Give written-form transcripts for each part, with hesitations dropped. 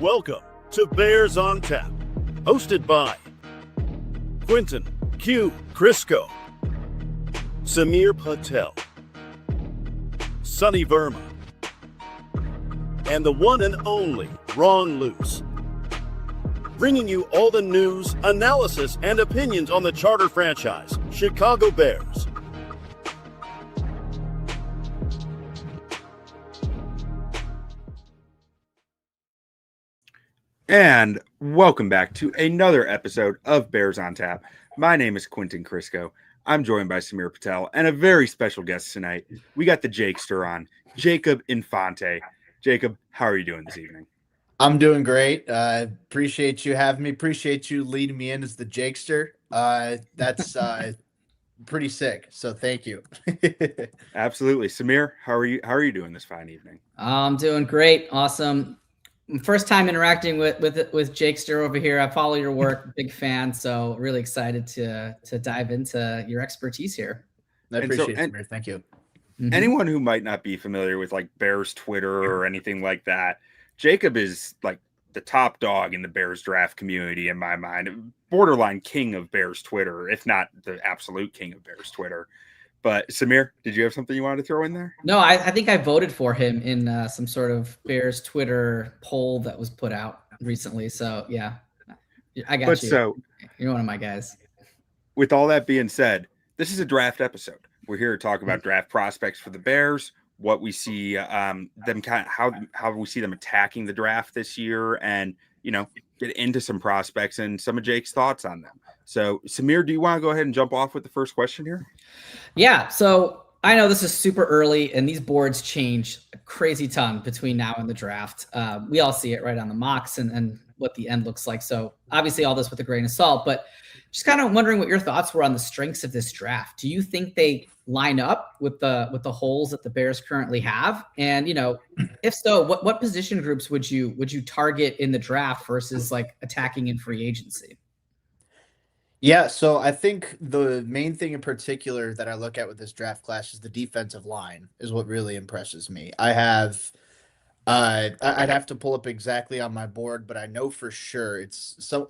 Welcome to Bears on Tap, hosted by Quentin Q. Crisco, Samir Patel, Sonny Verma, and the one and only Ron Luce. Bringing you all the news, analysis, and opinions on the charter franchise, Chicago Bears. And welcome back to another episode of Bears on Tap. My name is Quentin Crisco. I'm joined by Samir Patel and a very special guest tonight. We got the Jakester on, Jacob Infante. Jacob, how are you doing this evening? I'm doing great. Appreciate you having me. Appreciate you leading me in as the Jakester. That's pretty sick. So thank you. Absolutely. Samir, how are you doing this fine evening? I'm doing great. Awesome. First time interacting with Jakester over here. I follow your work, big fan. So really excited to dive into your expertise here. I appreciate it, Samir. Thank you. Anyone who might not be familiar with like Bears Twitter or anything like that, Jacob is like the top dog in the Bears draft community in my mind, borderline king of Bears Twitter, if not the absolute king of Bears Twitter. But Samir, did you have something you wanted to throw in there? No, I think I voted for him in some sort of Bears Twitter poll that was put out recently. So yeah, I got you. So you're one of my guys. With all that being said, this is a draft episode. We're here to talk about draft prospects for the Bears, what we see them kind of how we see them attacking the draft this year, and get into some prospects and some of Jake's thoughts on them. So Samir, do you want to go ahead and jump off with the first question here? Yeah. So I know this is super early and these boards change a crazy ton between now and the draft. We all see it right on the mocks and what the end looks like. So obviously all this with a grain of salt, but just kind of wondering what your thoughts were on the strengths of this draft. Do you think they line up with the holes that the Bears currently have? And, if so, what position groups would you target in the draft versus like attacking in free agency? Yeah, so I think the main thing in particular that I look at with this draft class is the defensive line is what really impresses me. I'd have to pull up exactly on my board, but I know for sure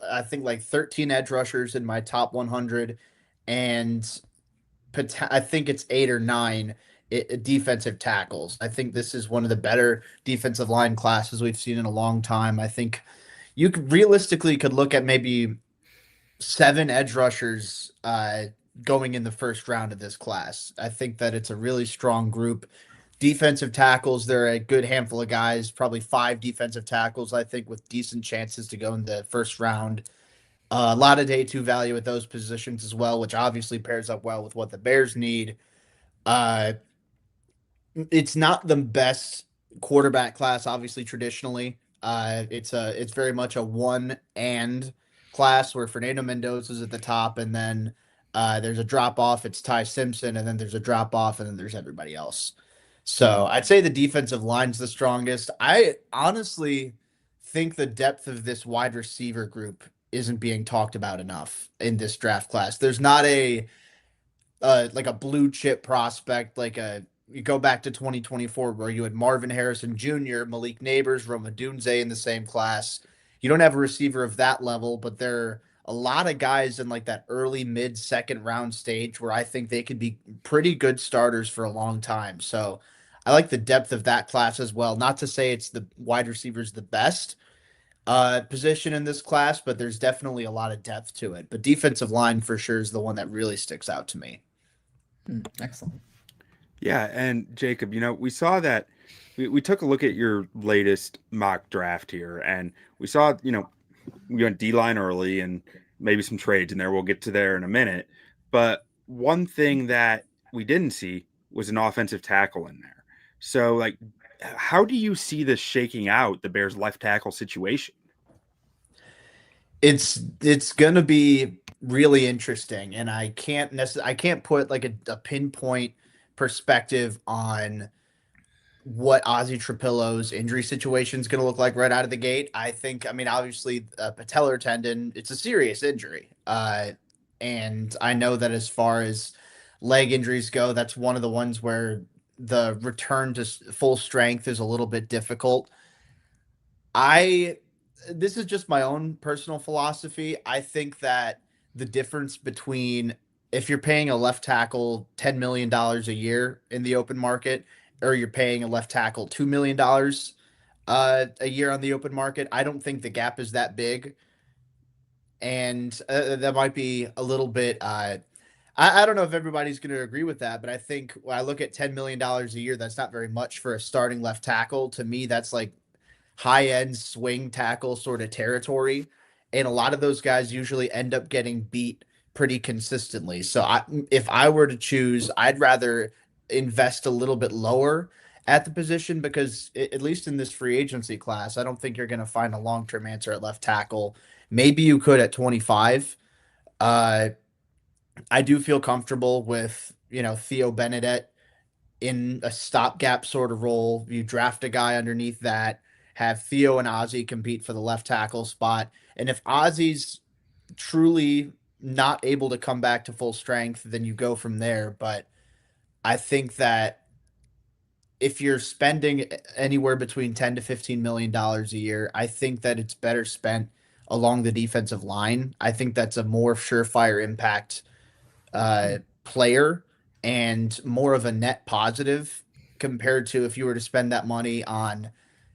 I think like 13 edge rushers in my top 100, and I think it's 8 or 9 defensive tackles. I think this is one of the better defensive line classes we've seen in a long time. I think you could realistically look at maybe 7 edge rushers going in the first round of this class. I think that it's a really strong group. Defensive tackles, there are a good handful of guys, probably 5 defensive tackles, I think, with decent chances to go in the first round. A lot of day 2 value at those positions as well, which obviously pairs up well with what the Bears need. It's not the best quarterback class, obviously, traditionally. It's very much a one and class where Fernando Mendoza is at the top, and then there's a drop off. It's Ty Simpson, and then there's a drop off, and then there's everybody else. So I'd say the defensive line's the strongest. I honestly think the depth of this wide receiver group isn't being talked about enough in this draft class. There's not a blue chip prospect you go back to 2024 where you had Marvin Harrison Jr., Malik Neighbors, Roma Dunze in the same class. You don't have a receiver of that level, but there are a lot of guys in like that early mid second round stage where I think they could be pretty good starters for a long time. So I like the depth of that class as well. Not to say it's the wide receivers the best position in this class, but there's definitely a lot of depth to it. But defensive line for sure is the one that really sticks out to me. Excellent. Yeah, and Jacob, we saw that we took a look at your latest mock draft here, and we saw, we went D-line early and maybe some trades in there. We'll get to there in a minute. But one thing that we didn't see was an offensive tackle in there. So, how do you see this shaking out, the Bears' left tackle situation? It's going to be really interesting, and I can't put like a pinpoint perspective on what Ozzie Trapillo's injury situation is going to look like right out of the gate. Obviously, patellar tendon, it's a serious injury. And I know that as far as leg injuries go, that's one of the ones where the return to full strength is a little bit difficult. I this is just my own personal philosophy. I think that the difference between if you're paying a left tackle $10 million a year in the open market, or you're paying a left tackle $2 million a year on the open market, I don't think the gap is that big. And that might be a little bit. I don't know if everybody's going to agree with that, but I think when I look at $10 million a year, that's not very much for a starting left tackle. To me, that's like high end swing tackle sort of territory. And a lot of those guys usually end up getting beat pretty consistently. So if I were to choose, I'd rather invest a little bit lower at the position because at least in this free agency class, I don't think you're going to find a long-term answer at left tackle. Maybe you could at 25. Uh, I do feel comfortable with, Theo Benedette in a stopgap sort of role. You draft a guy underneath that, have Theo and Ozzy compete for the left tackle spot. And if Ozzy's truly not able to come back to full strength, then you go from there. But I think that if you're spending anywhere between 10 to $15 million a year, I think that it's better spent along the defensive line. I think that's a more surefire impact player and more of a net positive compared to if you were to spend that money on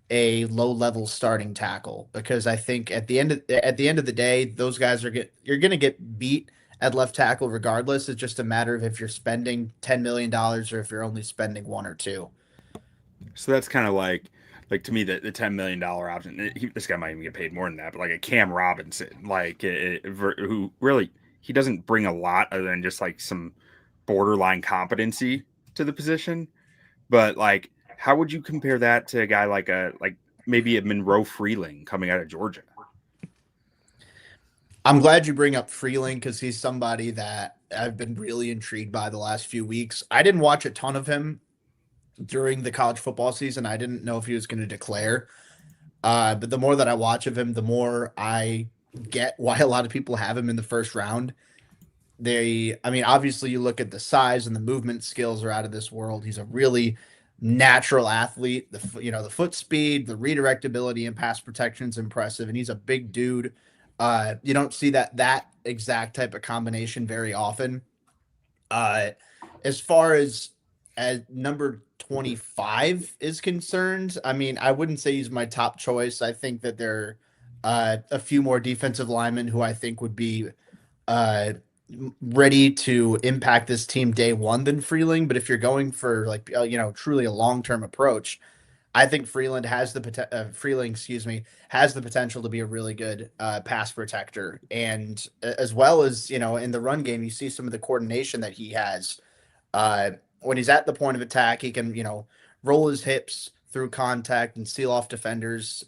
a low level starting tackle, because I think at the end of the day, those guys you're going to get beat at left tackle regardless. It's just a matter of if you're spending $10 million or if you're only spending one or two. So that's kind of like to me, the $10 million option, this guy might even get paid more than that, but like a Cam Robinson, who really, he doesn't bring a lot other than just like some borderline competency to the position. But like, how would you compare that to a guy like maybe a Monroe Freeling coming out of Georgia? I'm glad you bring up Freeling because he's somebody that I've been really intrigued by the last few weeks. I didn't watch a ton of him during the college football season. I didn't know if he was going to declare. But the more that I watch of him, the more I get why a lot of people have him in the first round. Obviously you look at the size and the movement skills are out of this world. He's a really natural athlete. The foot speed, the redirect ability and pass protection is impressive. And he's a big dude. You don't see that exact type of combination very often. As far as number 25 is concerned, I wouldn't say he's my top choice. I think that there are a few more defensive linemen who I think would be ready to impact this team day one than Freeling. But if you're going for truly a long-term approach, I think Freeling has the potential to be a really good pass protector. And as well as, in the run game, you see some of the coordination that he has. When he's at the point of attack, he can, roll his hips through contact and seal off defenders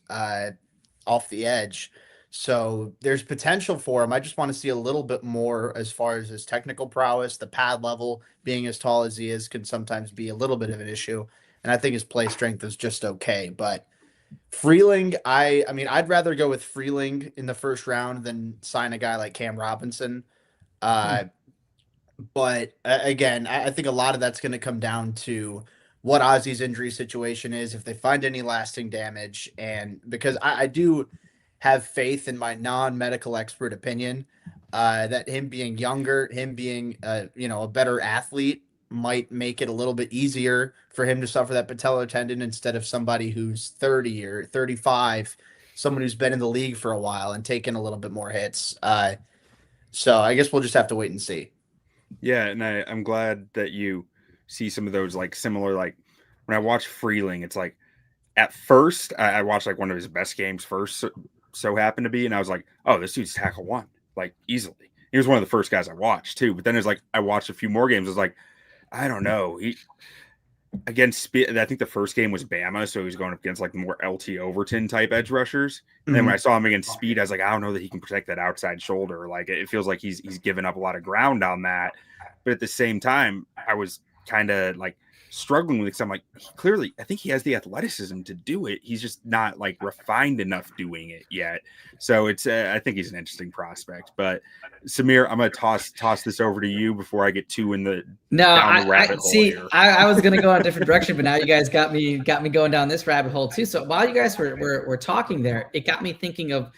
off the edge. So there's potential for him. I just want to see a little bit more as far as his technical prowess. The pad level, being as tall as he is, can sometimes be a little bit of an issue. And I think his play strength is just okay. But Freeling, I'd rather go with Freeling in the first round than sign a guy like Cam Robinson. But again, I think a lot of that's going to come down to what Ozzy's injury situation is, if they find any lasting damage. And because I do have faith in my non-medical expert opinion that him being younger, him being a better athlete might make it a little bit easier for him to suffer that patellar tendon instead of somebody who's 30 or 35, someone who's been in the league for a while and taken a little bit more hits. So I guess we'll just have to wait and see. Yeah, and I'm glad that you see some of those similar, when I watch Freeling, it's like at first I watched one of his best games first, so happened to be, and I was like, oh, this dude's tackle one, easily. He was one of the first guys I watched too, but then it's I watched a few more games. I was like, I don't know. Against speed, I think the first game was Bama, so he was going up against more LT Overton type edge rushers. And then when I saw him against speed, I was like, I don't know that he can protect that outside shoulder. It feels like he's given up a lot of ground on that. But at the same time, I was kind of struggling with it. 'Cause I'm like, clearly, I think he has the athleticism to do it. He's just not like refined enough doing it yet. So it's, I think he's an interesting prospect. But Samir, I'm going to toss this over to you before I get too down the rabbit hole see. here. I was going to go in a different direction, but now you guys got me going down this rabbit hole too. So while you guys were talking there, it got me thinking of,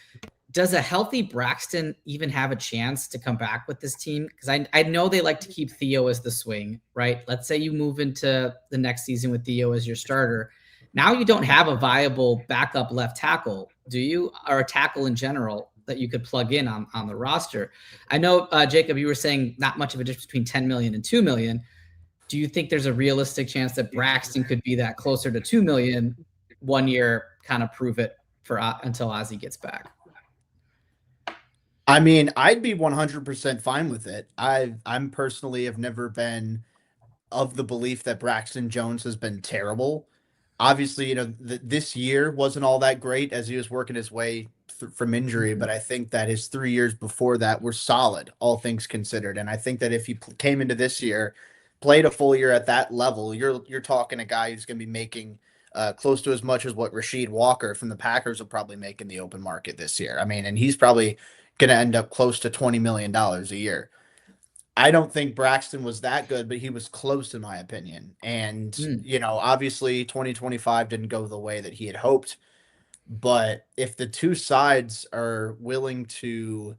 does a healthy Braxton even have a chance to come back with this team? Because I know they like to keep Theo as the swing, right? Let's say you move into the next season with Theo as your starter. Now you don't have a viable backup left tackle, do you? Or a tackle in general that you could plug in on the roster. I know, Jacob, you were saying not much of a difference between 10 million and 2 million. Do you think there's a realistic chance that Braxton could be that closer to 2 million 1 year, kind of prove it for until Ozzie gets back? I mean, I'd be 100% fine with it. I'm personally have never been of the belief that Braxton Jones has been terrible. Obviously, you know, this year wasn't all that great as he was working his way from injury, but I think that his 3 years before that were solid, all things considered. And I think that if he came into this year, played a full year at that level, you're talking a guy who's going to be making close to as much as what Rasheed Walker from the Packers will probably make in the open market this year. I mean, and he's probably going to end up close to $20 million a year. I don't think Braxton was that good, but he was close in my opinion. And, you know, obviously 2025 didn't go the way that he had hoped. But if the two sides are willing to,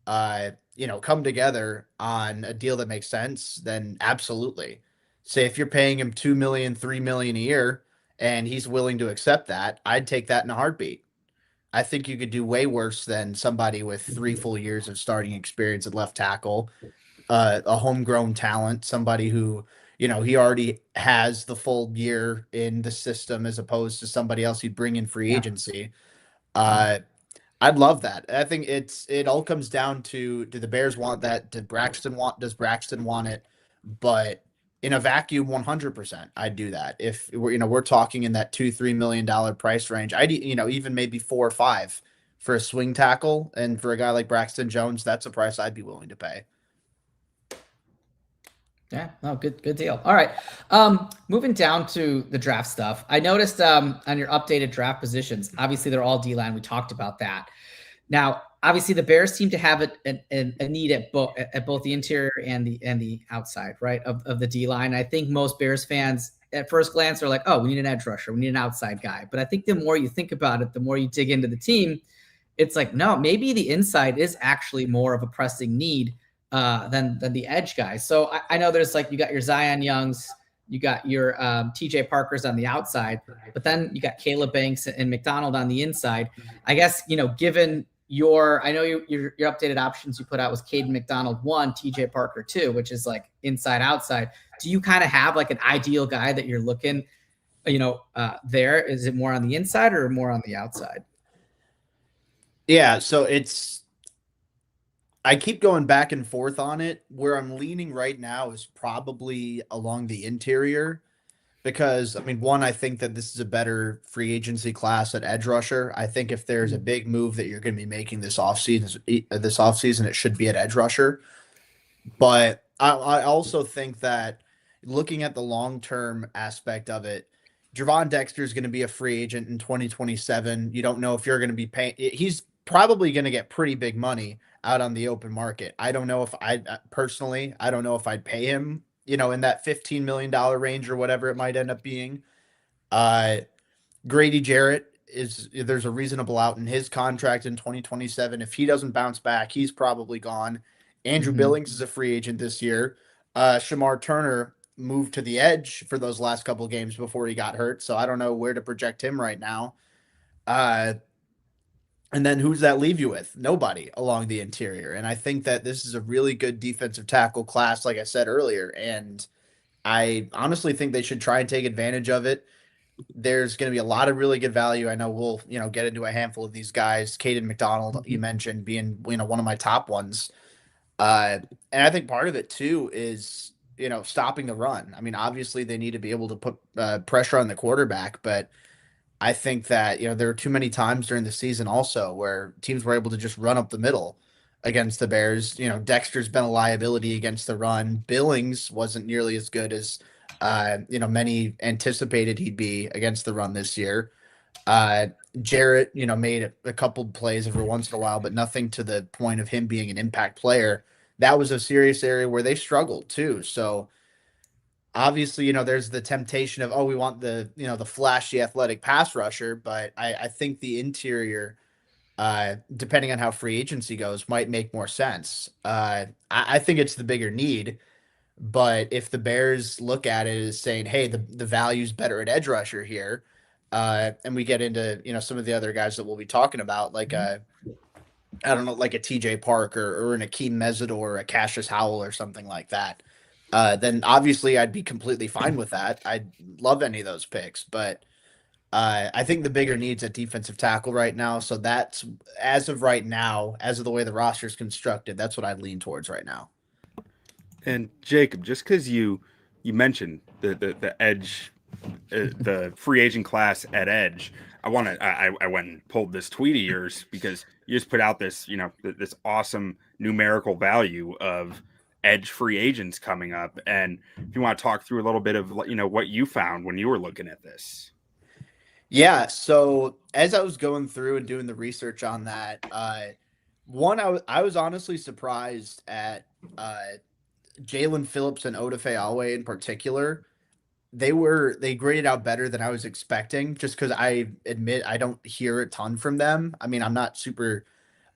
you know, come together on a deal that makes sense, then absolutely. Say if you're paying him 2 million, 3 million a year, and he's willing to accept that, I'd take that in a heartbeat. I think you could do way worse than somebody with 3 full years of starting experience at left tackle, a homegrown talent, somebody who, you know, he already has the full year in the system as opposed to somebody else you'd bring in free agency. I'd love that. I think it all comes down to, do the Bears want that? Does Braxton want it? But in a vacuum, 100%, I'd do that. If we're talking in that $2-3 million price range, I'd, you know, even maybe 4 or 5 for a swing tackle, and for a guy like Braxton Jones, that's a price I'd be willing to pay. Yeah, no, good deal. All right. Moving down to the draft stuff. I noticed on your updated draft positions, obviously they're all D-line. We talked about that. Now, obviously the Bears seem to have a need at both the interior and the outside, right, of the D-line. I think most Bears fans at first glance are like, oh, we need an edge rusher, we need an outside guy. But I think the more you think about it, the more you dig into the team, it's like, no, maybe the inside is actually more of a pressing need than the edge guys. So I know there's like, you got your Zion Youngs, you got your TJ Parkers on the outside, but then you got Caleb Banks and McDonald on the inside. I guess, you know, given I know your updated options you put out was Caden McDonald 1, TJ Parker 2, which is like inside outside. Do you kind of have like an ideal guy that you're looking, you know, there? Is it more on the inside or more on the outside? Yeah, so I keep going back and forth on it. Where I'm leaning right now is probably along the interior, because, I mean, one, I think that this is a better free agency class at edge rusher. I think if there's a big move that you're going to be making this offseason, it should be at edge rusher. But I also think that looking at the long-term aspect of it, Javon Dexter is going to be a free agent in 2027. You don't know if you're going to be paying. He's probably going to get pretty big money out on the open market. I don't know if I don't know if I'd pay him, you know, in that $15 million range or whatever it might end up being. Grady Jarrett there's a reasonable out in his contract in 2027. If he doesn't bounce back, he's probably gone. Andrew Billings is a free agent this year. Shamar Turner moved to the edge for those last couple of games before he got hurt, so I don't know where to project him right now. And then who's that leave you with? Nobody along the interior. And I think that this is a really good defensive tackle class, like I said earlier. And I honestly think they should try and take advantage of it. There's going to be a lot of really good value. I know we'll, you know, get into a handful of these guys. Caden McDonald, you mentioned, being, you know, one of my top ones. And I think part of it too is, you know, stopping the run. I mean, obviously they need to be able to put pressure on the quarterback, but I think that, you know, there were too many times during the season also where teams were able to just run up the middle against the Bears. You know, Dexter's been a liability against the run. Billings wasn't nearly as good as Many anticipated he'd be against the run this year. Jarrett, made a couple plays every once in a while, but nothing to the point of him being an impact player. That was a serious area where they struggled too. So obviously, there's the temptation of, oh, we want the flashy athletic pass rusher, but I think the interior, depending on how free agency goes, might make more sense. I think it's the bigger need. But if the Bears look at it as saying, "Hey, the value's better at edge rusher here," and we get into some of the other guys that we'll be talking about, like I don't know, like a TJ Park or an Akeem Mesidor or a Cassius Howell or something like that, then obviously I'd be completely fine with that. I'd love any of those picks, but I think the bigger needs at defensive tackle right now. So that's as of right now, as of the way the roster is constructed, that's what I'd lean towards right now. And Jacob, just because you mentioned the edge, the free agent class at edge, I went and pulled this tweet of yours because you just put out this this awesome numerical value of edge free agents coming up, and if you want to talk through a little bit of what you found when you were looking at this. Yeah, so as I was going through and doing the research on that, I was honestly surprised at Jalen Phillips and Odafe Alwe in particular. They graded out better than I was expecting, just because I admit I don't hear a ton from them. I mean, I'm not super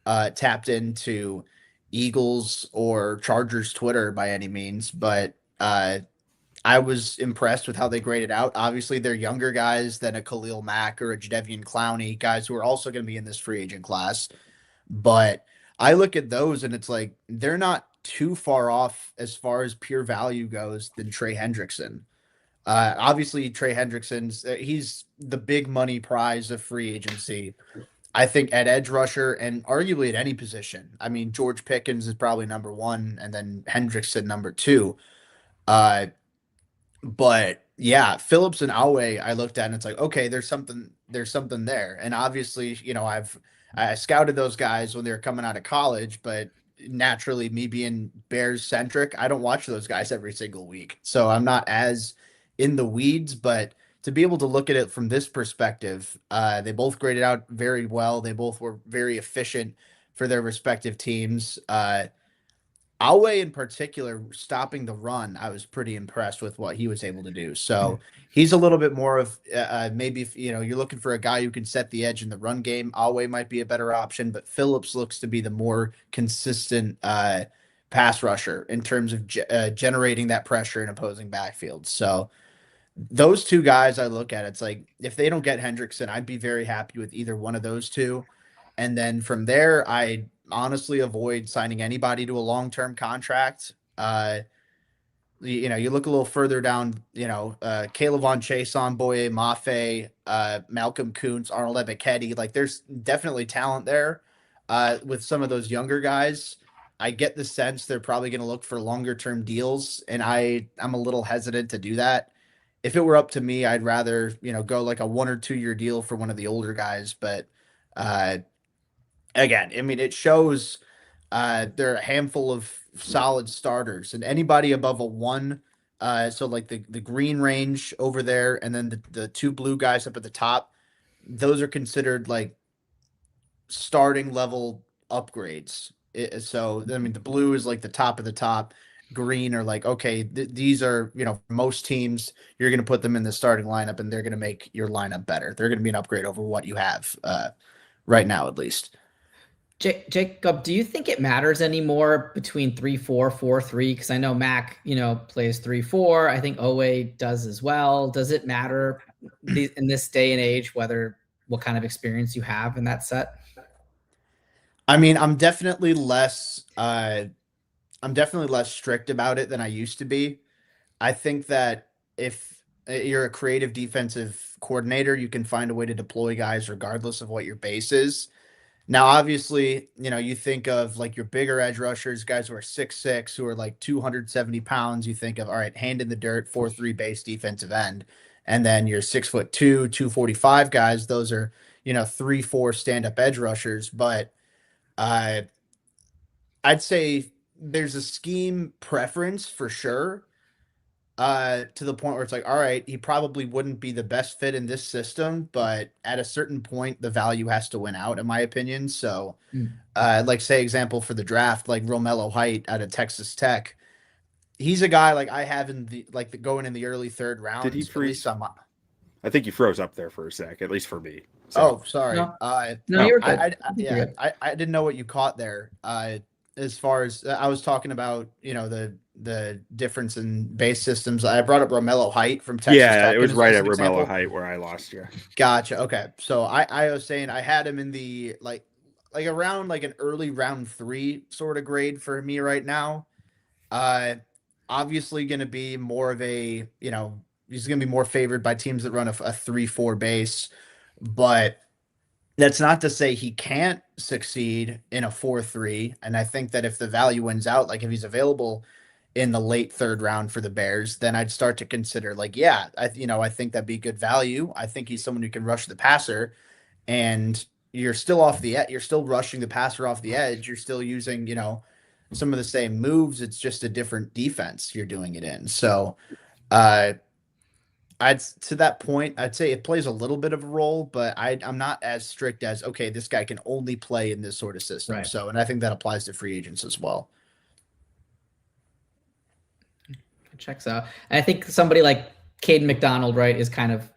tapped into Eagles or Chargers Twitter by any means, but I was impressed with how they graded out. Obviously, they're younger guys than a Khalil Mack or a Jadeveon Clowney, guys who are also going to be in this free agent class. But I look at those and it's like they're not too far off as far as pure value goes than Trey Hendrickson. Obviously, Trey Hendrickson's he's the big money prize of free agency. I think at edge rusher and arguably at any position. I mean, George Pickens is probably number one, and then Hendrickson number two. Uh, but yeah, Phillips and Alway, I looked at and it's like, okay, there's something there. And obviously, I scouted those guys when they were coming out of college, but naturally me being Bears centric, I don't watch those guys every single week. So I'm not as in the weeds, but to be able to look at it from this perspective, they both graded out very well. They both were very efficient for their respective teams. Alway in particular, stopping the run, I was pretty impressed with what he was able to do. So he's a little bit more of maybe if you're looking for a guy who can set the edge in the run game, Alway might be a better option. But Phillips looks to be the more consistent pass rusher in terms of generating that pressure in opposing backfields. So those two guys I look at, it's like if they don't get Hendrickson, I'd be very happy with either one of those two. And then from there, I honestly avoid signing anybody to a long-term contract. You look a little further down, Caleb Von Chason, Boye Mafe, Malcolm Kuntz, Arnold Ebiketie. Like there's definitely talent there with some of those younger guys. I get the sense they're probably going to look for longer-term deals, and I'm a little hesitant to do that. If it were up to me, I'd rather, go like a 1 or 2 year deal for one of the older guys. But again, I mean, it shows there are a handful of solid starters, and anybody above a 1, so like the green range over there, and then the 2 blue guys up at the top, those are considered like starting level upgrades. So I mean, the blue is like the top of the top. Green are like, okay, these are, most teams, you're going to put them in the starting lineup and they're going to make your lineup better. They're going to be an upgrade over what you have right now, at least. Jacob, do you think it matters anymore between 3-4, 4-3? Because I know Mac, plays 3-4. I think Owe does as well. Does it matter in this day and age what kind of experience you have in that set? I mean, I'm definitely less strict about it than I used to be. I think that if you're a creative defensive coordinator, you can find a way to deploy guys regardless of what your base is. Now, obviously, you think of like your bigger edge rushers, guys who are 6'6", who are like 270 pounds. You think of, all right, hand in the dirt, 4-3 base defensive end. And then your 6'2", 245 guys, those are, 3-4 stand-up edge rushers. But I'd say there's a scheme preference for sure. to the point where it's like, all right, he probably wouldn't be the best fit in this system, but at a certain point, the value has to win out, in my opinion. So, like say example for the draft, like Romello Height out of Texas Tech, he's a guy like I have in going in the early third rounds. Did he At freeze? least I'm. I think you froze up there for a sec, at least for me. Oh, sorry. No. No, No, you're good. Yeah, I didn't know what you caught there. As far as I was talking about, the difference in base systems. I brought up Romello Height from Texas yeah, Tech it was as right an at example. Romello Height where I lost you. Gotcha. Okay. So I was saying I had him in the like around like an early round 3 sort of grade for me right now. Obviously going to be more of a, he's going to be more favored by teams that run a 3-4 base, but that's not to say he can't succeed in a 4-3. And I think that if the value wins out, like if he's available in the late third round for the Bears, then I'd start to consider like, yeah, I think that'd be good value. I think he's someone who can rush the passer, and you're still you're still rushing the passer off the edge. You're still using, some of the same moves. It's just a different defense you're doing it in. So, to that point, I'd say it plays a little bit of a role, but I'm not as strict as, okay, this guy can only play in this sort of system. Right. So, and I think that applies to free agents as well. Checks out. And I think somebody like Caden McDonald, right, is kind of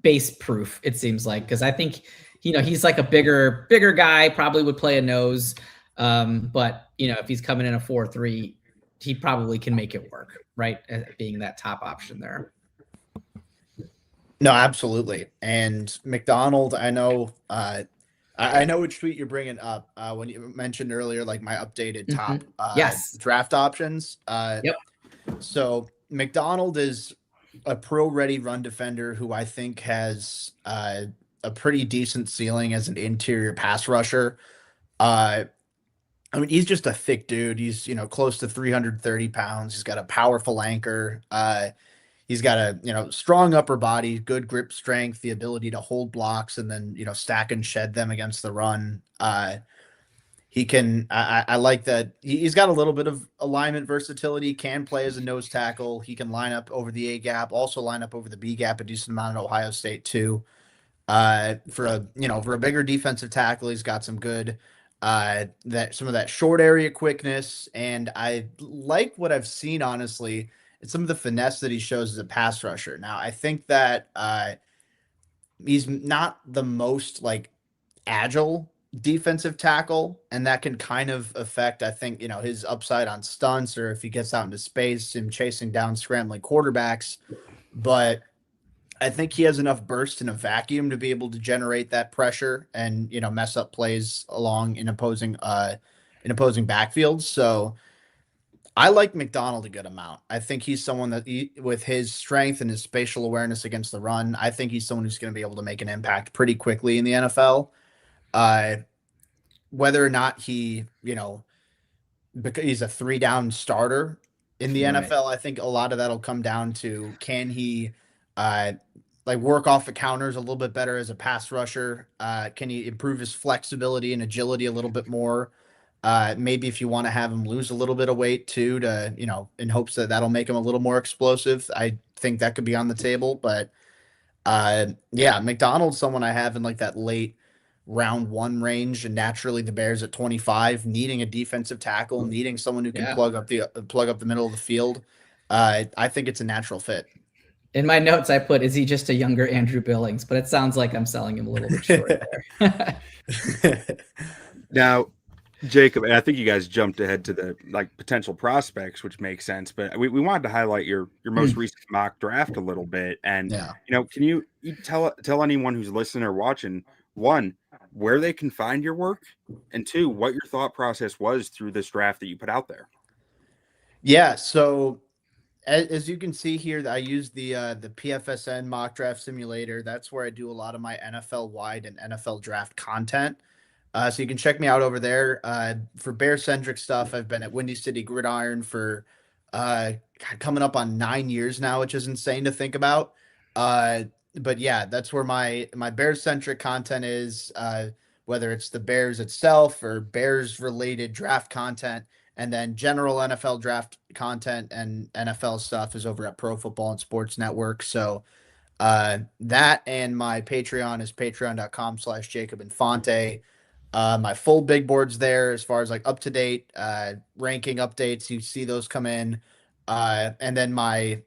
base proof, it seems like, because I think, he's like a bigger guy, probably would play a nose. But, if he's coming in a 4-3, he probably can make it work, right, being that top option there. No, absolutely. And McDonald, I know which tweet you're bringing up when you mentioned earlier, like my updated top draft options. Yep. So McDonald is a pro-ready run defender who I think has a pretty decent ceiling as an interior pass rusher. I mean, he's just a thick dude. He's, close to 330 pounds. He's got a powerful anchor. He's got a, strong upper body, good grip strength, the ability to hold blocks and then, stack and shed them against the run. He can, I like that. He's got a little bit of alignment versatility, can play as a nose tackle. He can line up over the A gap, also line up over the B gap, a decent amount at Ohio State too. For a bigger defensive tackle, he's got some good, some of that short area quickness. And I like what I've seen, honestly. It's some of the finesse that he shows as a pass rusher. Now, I think that he's not the most like agile defensive tackle, and that can kind of affect, I think, his upside on stunts, or if he gets out into space, him chasing down scrambling quarterbacks. But I think he has enough burst in a vacuum to be able to generate that pressure and, mess up plays along in opposing backfields. So I like McDonald a good amount. I think he's someone that with his strength and his spatial awareness against the run, I think he's someone who's going to be able to make an impact pretty quickly in the NFL. Whether or not he, because he's a 3-down starter in the NFL, I think a lot of that'll come down to, can he work off the counters a little bit better as a pass rusher? Can he improve his flexibility and agility a little bit more? Maybe if you want to have him lose a little bit of weight too, to, in hopes that that'll make him a little more explosive. I think that could be on the table, but McDonald's someone I have in like that late round 1 range, and naturally the Bears at 25 needing a defensive tackle, needing someone who can plug up the middle of the field. I think it's a natural fit. In my notes, I put, is he just a younger Andrew Billings? But it sounds like I'm selling him a little bit short there. Now, Jacob, and I think you guys jumped ahead to the potential prospects, which makes sense. But we wanted to highlight your most recent mock draft a little bit. And can you tell anyone who's listening or watching, one, where they can find your work, and two, what your thought process was through this draft that you put out there? Yeah, so as you can see here, I use the PFSN mock draft simulator. That's where I do a lot of my NFL wide and NFL draft content. So you can check me out over there. For Bear-centric stuff, I've been at Windy City Gridiron for coming up on 9 years now, which is insane to think about. But yeah, that's where my Bears-centric content is, whether it's the Bears itself or Bears-related draft content. And then general NFL draft content and NFL stuff is over at Pro Football and Sports Network. So that and my Patreon is patreon.com/Jacob Infante. My full big board's there as far as like up to date ranking updates. You see those come in. And then my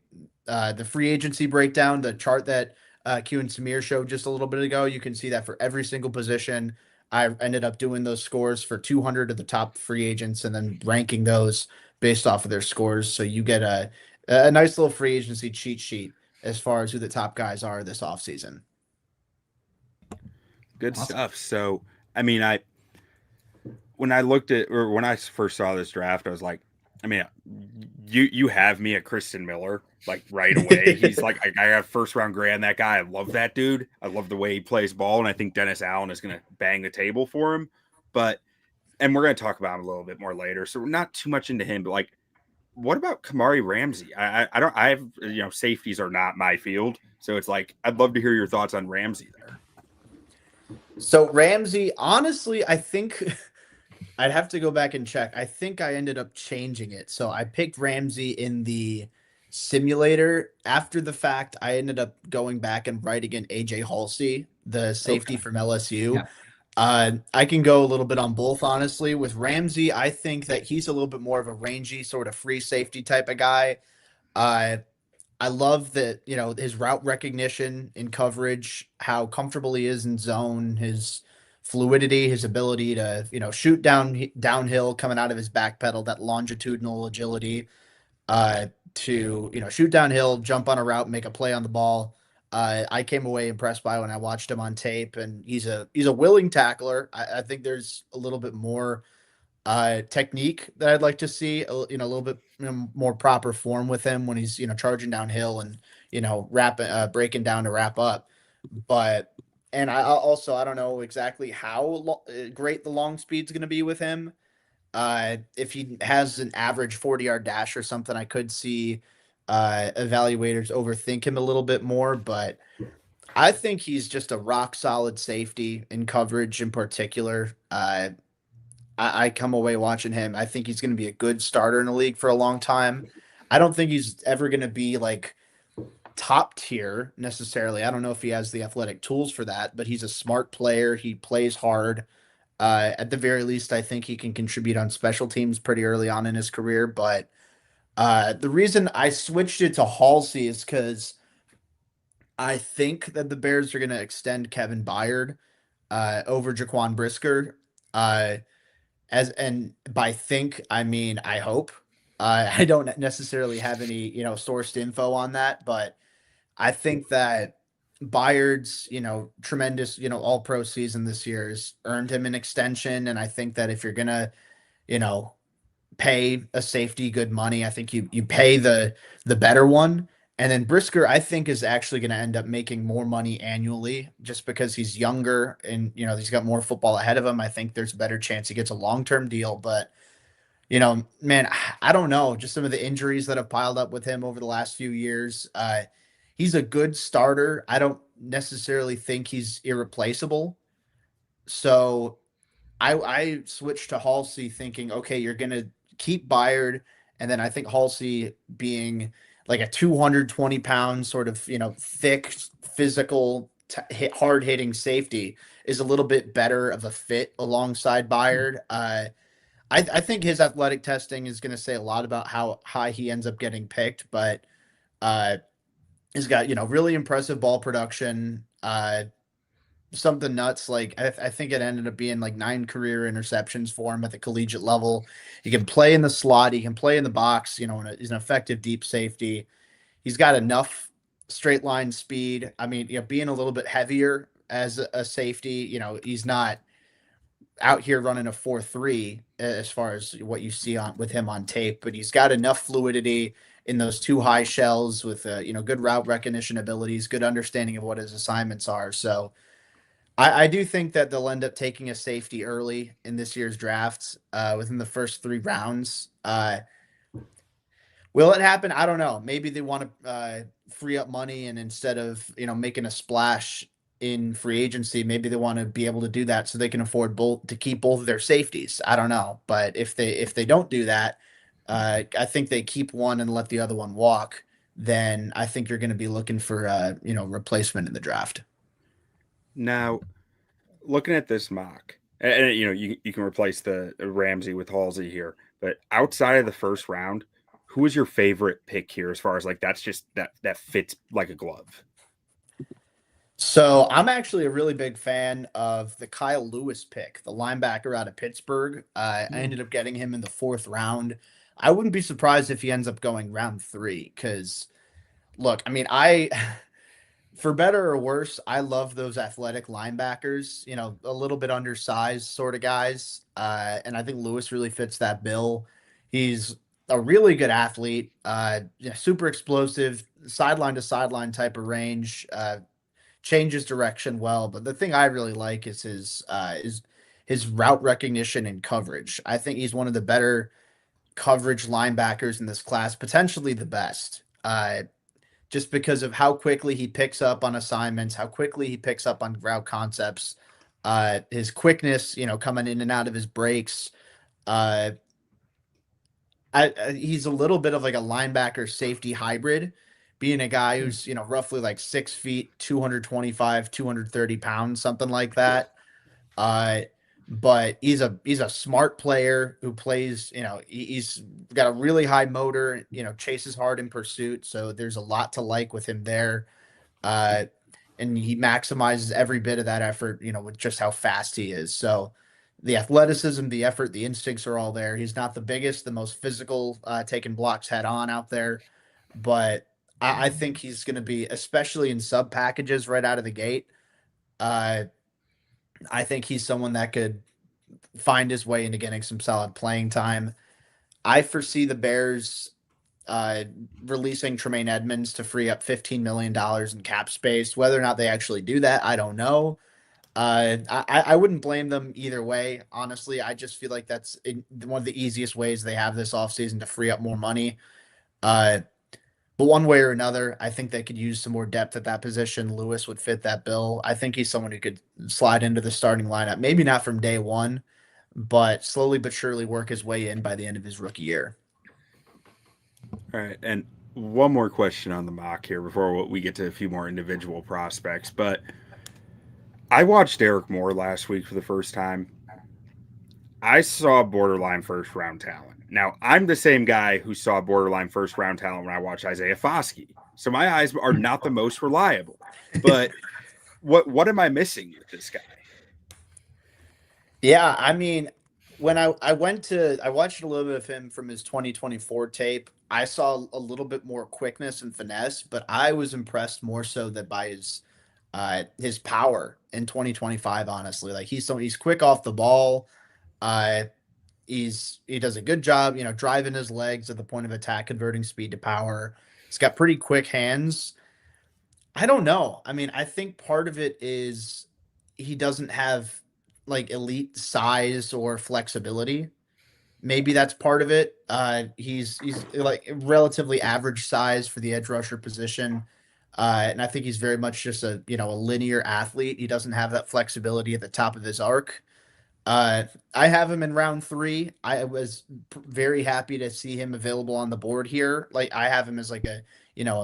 the free agency breakdown, the chart that Q and Samir showed just a little bit ago. You can see that for every single position. I ended up doing those scores for 200 of the top free agents and then ranking those based off of their scores. So you get a nice little free agency cheat sheet as far as who the top guys are this offseason. Good Awesome. stuff. So, I mean, when I first saw this draft, I was like, I mean, you have me at Kristen Miller like right away. He's like, I got first round grade on that guy. I love that dude. I love the way he plays ball, and I think Dennis Allen is going to bang the table for him. And we're going to talk about him a little bit more later, so we're not too much into him. But like, what about Kamari Ramsey? Safeties are not my field, so it's like I'd love to hear your thoughts on Ramsey there. So Ramsey, honestly, I think I'd have to go back and check. I think I ended up changing it. So I picked Ramsey in the simulator. After the fact, I ended up going back and writing in AJ Halsey, the safety from LSU. Yeah. I can go a little bit on both, honestly. With Ramsey, I think that he's a little bit more of a rangy, sort of free safety type of guy. I love that, his route recognition in coverage, how comfortable he is in zone, his fluidity, his ability to, shoot downhill coming out of his back pedal, that longitudinal agility, to, shoot downhill, jump on a route, make a play on the ball. I came away impressed by when I watched him on tape, and he's a willing tackler. I think there's a little bit more technique that I'd like to see, a little bit more proper form with him when he's, charging downhill and, breaking down to wrap up. And I don't know exactly how great the long speed's going to be with him. If he has an average 40-yard dash or something, I could see evaluators overthink him a little bit more, but I think he's just a rock solid safety in coverage in particular. I come away watching him. I think he's going to be a good starter in the league for a long time. I don't think he's ever going to be like top tier necessarily. I don't know if he has the athletic tools for that, but he's a smart player. He plays hard. At the very least, I think he can contribute on special teams pretty early on in his career. But the reason I switched it to Halsey is because I think that the Bears are going to extend Kevin Byard over Jaquan Brisker. And by think, I mean, I hope. I don't necessarily have any, sourced info on that, but I think that Byard's, tremendous, all pro season this year has earned him an extension. And I think that if you're going to, pay a safety good money, I think you pay the better one. And then Brisker, I think, is actually going to end up making more money annually just because he's younger and, he's got more football ahead of him. I think there's a better chance he gets a long-term deal. But, man, I don't know. Just some of the injuries that have piled up with him over the last few years. He's a good starter. I don't necessarily think he's irreplaceable. So I switched to Halsey thinking, okay, you're going to keep Byard. And then I think Halsey being like a 220-pound sort of, thick, physical, hard hitting safety is a little bit better of a fit alongside Byard. I think his athletic testing is going to say a lot about how high he ends up getting picked, but he's got, really impressive ball production, something nuts. Like I think it ended up being like 9 career interceptions for him at the collegiate level. He can play in the slot. He can play in the box, he's an effective deep safety. He's got enough straight line speed. I mean, being a little bit heavier as a safety, he's not out here running a 4.3 as far as what you see with him on tape, but he's got enough fluidity in those 2 high shells with, good route recognition abilities, good understanding of what his assignments are. So I do think that they'll end up taking a safety early in this year's drafts within the first 3 rounds. Will it happen? I don't know. Maybe they want to free up money and instead of, making a splash in free agency. Maybe they want to be able to do that so they can afford to keep both of their safeties. I don't know, but if they don't do that, I think they keep one and let the other one walk. Then I think you're going to be looking for replacement in the draft. Now, looking at this mock, and you can replace the Ramsey with Halsey here, but outside of the first round, who is your favorite pick here as far as like that's just that fits like a glove? So I'm actually a really big fan of the Kyle Lewis pick, the linebacker out of Pittsburgh. I ended up getting him in the 4th round. I wouldn't be surprised if he ends up going round 3 because, look, I mean, for better or worse, I love those athletic linebackers, a little bit undersized sort of guys. And I think Lewis really fits that bill. He's a really good athlete, super explosive, sideline to sideline type of range, changes direction well. But the thing I really like is his route recognition and coverage. I think he's one of the better coverage linebackers in this class, potentially the best. Just because of how quickly he picks up on assignments, how quickly he picks up on route concepts, his quickness, coming in and out of his breaks. He's a little bit of like a linebacker safety hybrid, being a guy who's, roughly like 6 feet, 225, 230 pounds, something like that. But he's a smart player who plays, he's got a really high motor, chases hard in pursuit. So there's a lot to like with him there. And he maximizes every bit of that effort, with just how fast he is. So the athleticism, the effort, the instincts are all there. He's not the biggest, the most physical, taking blocks head on out there, but I think he's going to be, especially in sub packages right out of the gate. I think he's someone that could find his way into getting some solid playing time. I foresee the Bears releasing Tremaine Edmonds to free up $15 million in cap space. Whether or not they actually do that, I don't know. I wouldn't blame them either way. Honestly, I just feel like that's one of the easiest ways they have this offseason to free up more money. But one way or another, I think they could use some more depth at that position. Lewis would fit that bill. I think he's someone who could slide into the starting lineup, maybe not from day one, but slowly but surely work his way in by the end of his rookie year. All right. And one more question on the mock here before we get to a few more individual prospects. But I watched Derek Moore last week for the first time. I saw borderline first round talent. Now, I'm the same guy who saw borderline first round talent when I watched Isaiah Foskey. So my eyes are not the most reliable. But what am I missing with this guy? Yeah, I mean, when I watched a little bit of him from his 2024 tape, I saw a little bit more quickness and finesse, but I was impressed more so that by his power in 2025, honestly. Like he's quick off the ball. He does a good job, driving his legs at the point of attack, converting speed to power. He's got pretty quick hands. I don't know. I mean, I think part of it is he doesn't have like elite size or flexibility. Maybe that's part of it. He's like relatively average size for the edge rusher position. And I think he's very much just a linear athlete. He doesn't have that flexibility at the top of his arc. I have him in round 3. I was very happy to see him available on the board here. Like I have him as like a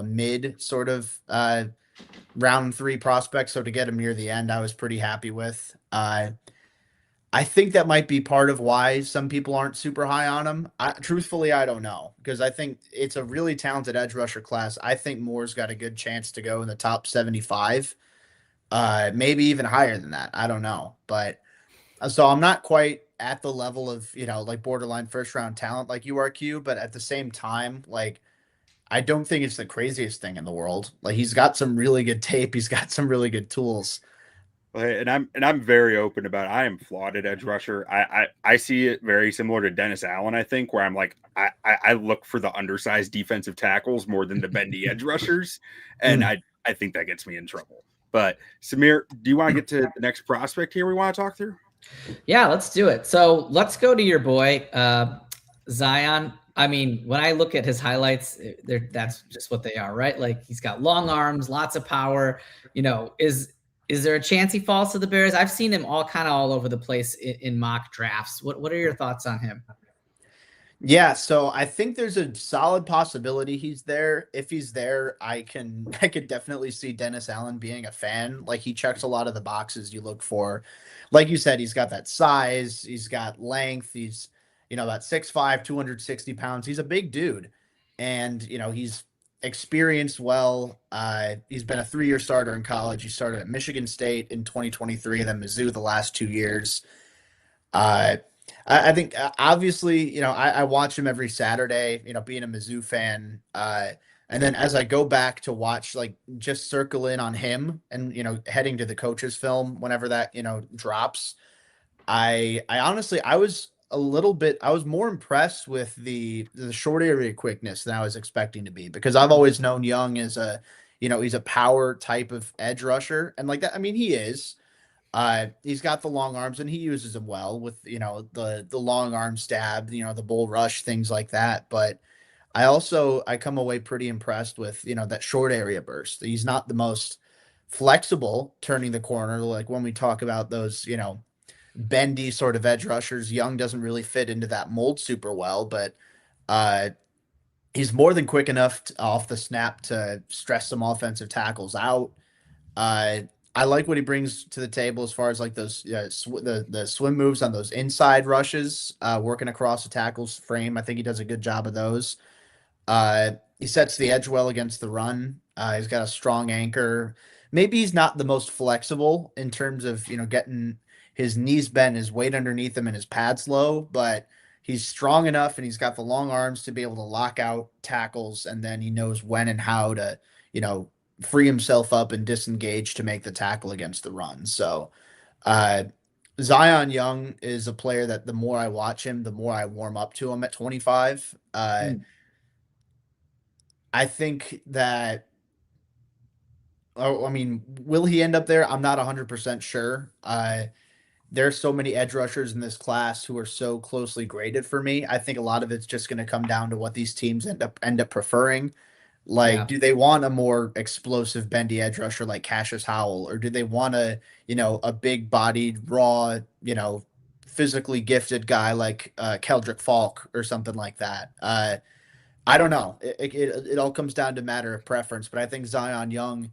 mid sort of round 3 prospect. So to get him near the end, I was pretty happy with. I think that might be part of why some people aren't super high on him. Truthfully, I don't know, because I think it's a really talented edge rusher class. I think Moore's got a good chance to go in the top 75, maybe even higher than that. I don't know, but so I'm not quite at the level of like borderline first round talent like you are, Q. But at the same time, like I don't think it's the craziest thing in the world. Like he's got some really good tape. He's got some really good tools. And I'm very open about it. I am flawed at edge rusher. I see it very similar to Dennis Allen, I think, where I'm like, I look for the undersized defensive tackles more than the bendy edge rushers. And I think that gets me in trouble. But Samir, do you want to get to the next prospect here we want to talk through? Yeah, let's do it. So let's go to your boy, Zion. I mean, when I look at his highlights, that's just what they are, right? Like he's got long arms, lots of power, is Is there a chance he falls to the Bears? I've seen him all over the place in mock drafts. What are your thoughts on him? Yeah, so I think there's a solid possibility he's there. If he's there, I could definitely see Dennis Allen being a fan. Like, he checks a lot of the boxes you look for. Like you said, he's got that size, he's got length, he's about 6'5", 260 pounds. He's a big dude. And he's experienced well. He's been a 3-year starter in college. He started at Michigan State in 2023, and then Mizzou the last 2 years. Uh I think obviously, I watch him every Saturday, being a Mizzou fan. And then as I go back to watch, like, just circle in on him and, heading to the coaches film whenever that, drops. I honestly, I was more impressed with the short area quickness than I was expecting to be, because I've always known Young as he's a power type of edge rusher. And like that, I mean, he is. He's got the long arms and he uses them well with, the long arm stab, the bull rush, things like that. But I come away pretty impressed with, that short area burst. He's not the most flexible turning the corner. Like when we talk about those, bendy sort of edge rushers, Young doesn't really fit into that mold super well, but, he's more than quick enough off the snap to stress some offensive tackles out. I like what he brings to the table as far as like those the swim moves on those inside rushes, working across the tackle's frame. I think he does a good job of those. He sets the edge well against the run. He's got a strong anchor. Maybe he's not the most flexible in terms of getting his knees bent, his weight underneath him, and his pads low, but he's strong enough and he's got the long arms to be able to lock out tackles, and then he knows when and how to free himself up and disengage to make the tackle against the run. So Zion Young is a player that the more I watch him, the more I warm up to him at 25. I think that, I mean, will he end up there? I'm not 100% sure. There's so many edge rushers in this class who are so closely graded for me. I think a lot of it's just going to come down to what these teams end up preferring. Like, do they want a more explosive bendy edge rusher like Cassius Howell, or do they want a big bodied, raw, physically gifted guy like Keldrick Falk or something like that? I don't know. It all comes down to matter of preference, but I think Zion Young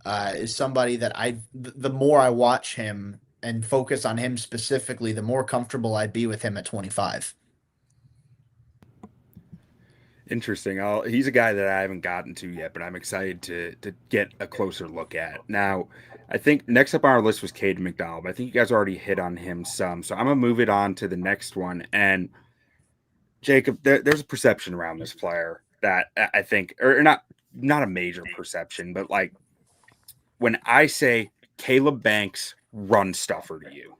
is somebody that the more I watch him and focus on him specifically, the more comfortable I'd be with him at 25. Interesting. He's a guy that I haven't gotten to yet, but I'm excited to get a closer look at. Now, I think next up on our list was Caden McDonald. I think you guys already hit on him some, so I'm going to move it on to the next one. And Jacob, there's a perception around this player that I think, or not a major perception, but like when I say Caleb Banks run stuffer to you,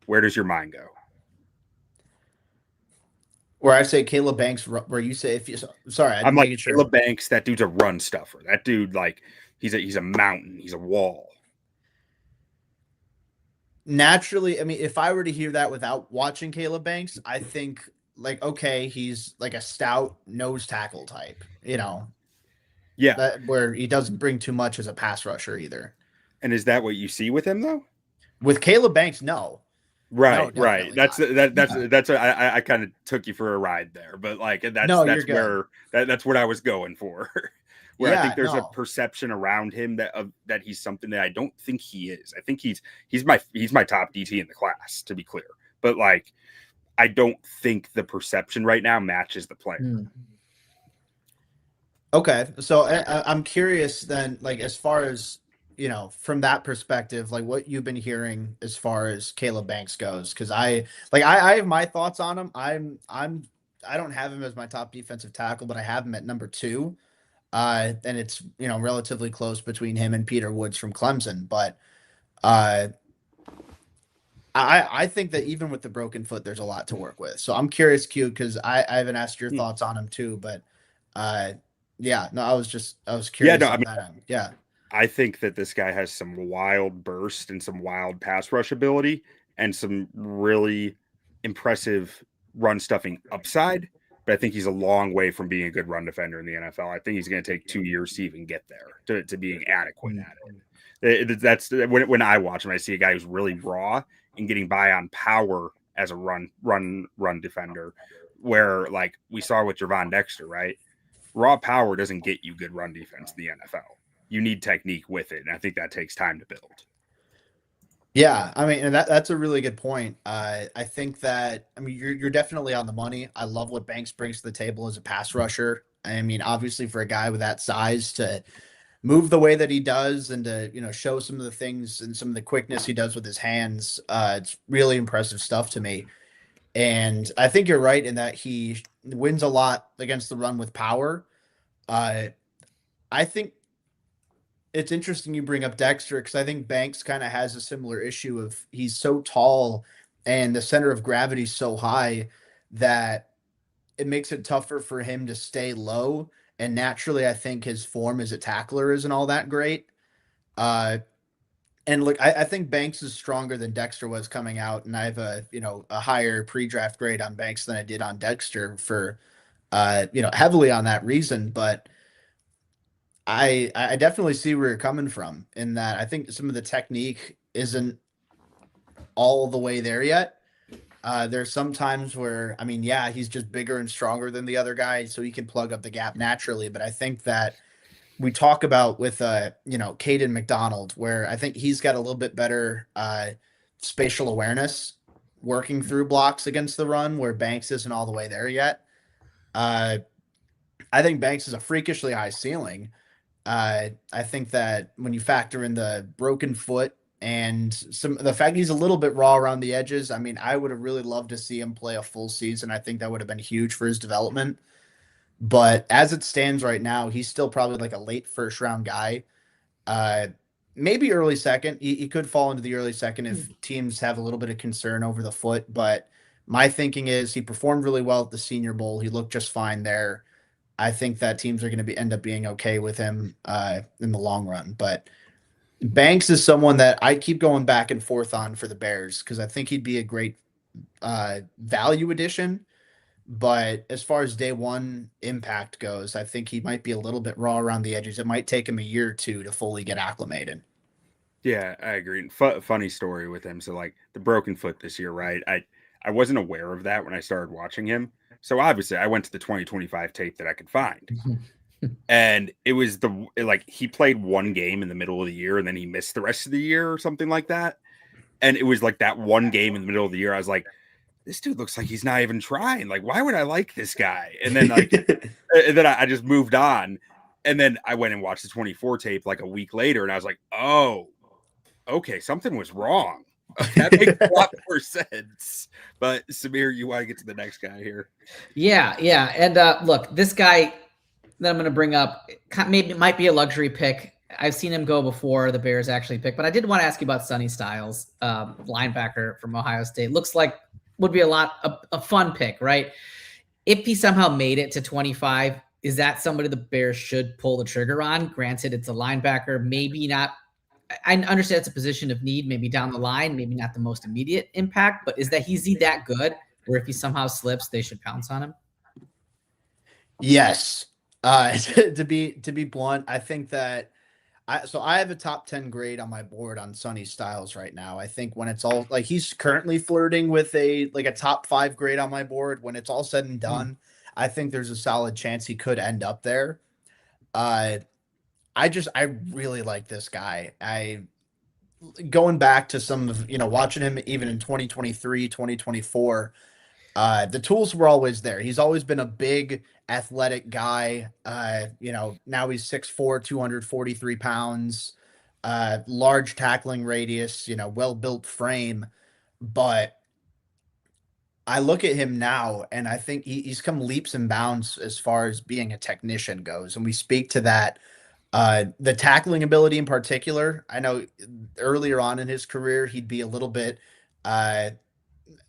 where does your mind go? Where I say Caleb Banks, where you say I'm like Caleb Banks. That dude's a run stuffer. That dude, like, he's a mountain. He's a wall. Naturally, I mean, if I were to hear that without watching Caleb Banks, I think like, okay, he's like a stout nose tackle type, Yeah, where he doesn't bring too much as a pass rusher either. And is that what you see with him though? With Caleb Banks, no. Right, no, right. That's what I kind of took you for a ride there, but like that's what I was going for. Where I think there's a perception around him that he's something that I don't think he is. I think he's my top DT in the class, to be clear. But like, I don't think the perception right now matches the player. Okay, so I'm curious then, like, as far as from that perspective, like what you've been hearing as far as Caleb Banks goes, because I have my thoughts on him. I don't have him as my top defensive tackle, but I have him at number 2. And it's relatively close between him and Peter Woods from Clemson. But I think that even with the broken foot, there's a lot to work with. So I'm curious, Q, because I haven't asked your thoughts on him too. But I was curious. Yeah. I think that this guy has some wild burst and some wild pass rush ability and some really impressive run stuffing upside. But I think he's a long way from being a good run defender in the NFL. I think he's going to take 2 years to even get there to being adequate at it. That's when I watch him, I see a guy who's really raw and getting by on power as a run defender, where like we saw with Javon Dexter, right? Raw power doesn't get you good run defense in the NFL. You need technique with it, and I think that takes time to build. Yeah, I mean, and that's a really good point. I think that you're definitely on the money. I love what Banks brings to the table as a pass rusher. I mean, obviously for a guy with that size to move the way that he does and to show some of the things and some of the quickness he does with his hands, it's really impressive stuff to me. And I think you're right in that he wins a lot against the run with power. I think it's interesting you bring up Dexter because I think Banks kind of has a similar issue of he's so tall and the center of gravity is so high that it makes it tougher for him to stay low. And naturally, I think his form as a tackler isn't all that great. And look, I think Banks is stronger than Dexter was coming out, and I have a higher pre-draft grade on Banks than I did on Dexter for heavily on that reason. But I definitely see where you're coming from in that I think some of the technique isn't all the way there yet. There's some times where, I mean, yeah, he's just bigger and stronger than the other guy, so he can plug up the gap naturally. But I think that we talk about with, Caden McDonald, where I think he's got a little bit better spatial awareness working through blocks against the run, where Banks isn't all the way there yet. I think Banks is a freakishly high ceiling. I think that when you factor in the broken foot and the fact he's a little bit raw around the edges, I mean, I would have really loved to see him play a full season. I think that would have been huge for his development. But as it stands right now, he's still probably like a late first round guy. Maybe early second. He could fall into the early second if teams have a little bit of concern over the foot. But my thinking is he performed really well at the Senior Bowl. He looked just fine there. I think that teams are going to end up being okay with him in the long run. But Banks is someone that I keep going back and forth on for the Bears because I think he'd be a great value addition. But as far as day one impact goes, I think he might be a little bit raw around the edges. It might take him a year or two to fully get acclimated. Yeah, I agree. Funny story with him. So like the broken foot this year, right? I wasn't aware of that when I started watching him. So obviously I went to the 2025 tape that I could find. And it was he played one game in the middle of the year and then he missed the rest of the year or something like that. And it was like that one game in the middle of the year. I was like, this dude looks like he's not even trying. Like, why would I like this guy? And then I just moved on. And then I went and watched the 24 tape like a week later. And I was like, oh, okay, something was wrong. That makes a lot more sense. But Samir, you want to get to the next guy here? Yeah. And look, this guy that I'm going to bring up maybe might be a luxury pick. I've seen him go before the Bears actually pick, but I did want to ask you about Sonny Styles, linebacker from Ohio State. Looks like would be a fun pick, right? If he somehow made it to 25, is that somebody the Bears should pull the trigger on? Granted, it's a linebacker, maybe not. I understand it's a position of need, maybe down the line, maybe not the most immediate impact, but is he that good where if he somehow slips, they should pounce on him? Yes. To be blunt, I think that I have a top 10 grade on my board on Sonny Styles right now. I think when it's all like he's currently flirting with a top 5 grade on my board. When it's all said and done, I think there's a solid chance he could end up there. I really like this guy. Going back to some of, watching him even in 2023, 2024, the tools were always there. He's always been a big athletic guy. Now he's 6'4", 243 pounds, large tackling radius, well-built frame. But I look at him now and I think he's come leaps and bounds as far as being a technician goes. And we speak to that. The tackling ability in particular, I know earlier on in his career, he'd be a little bit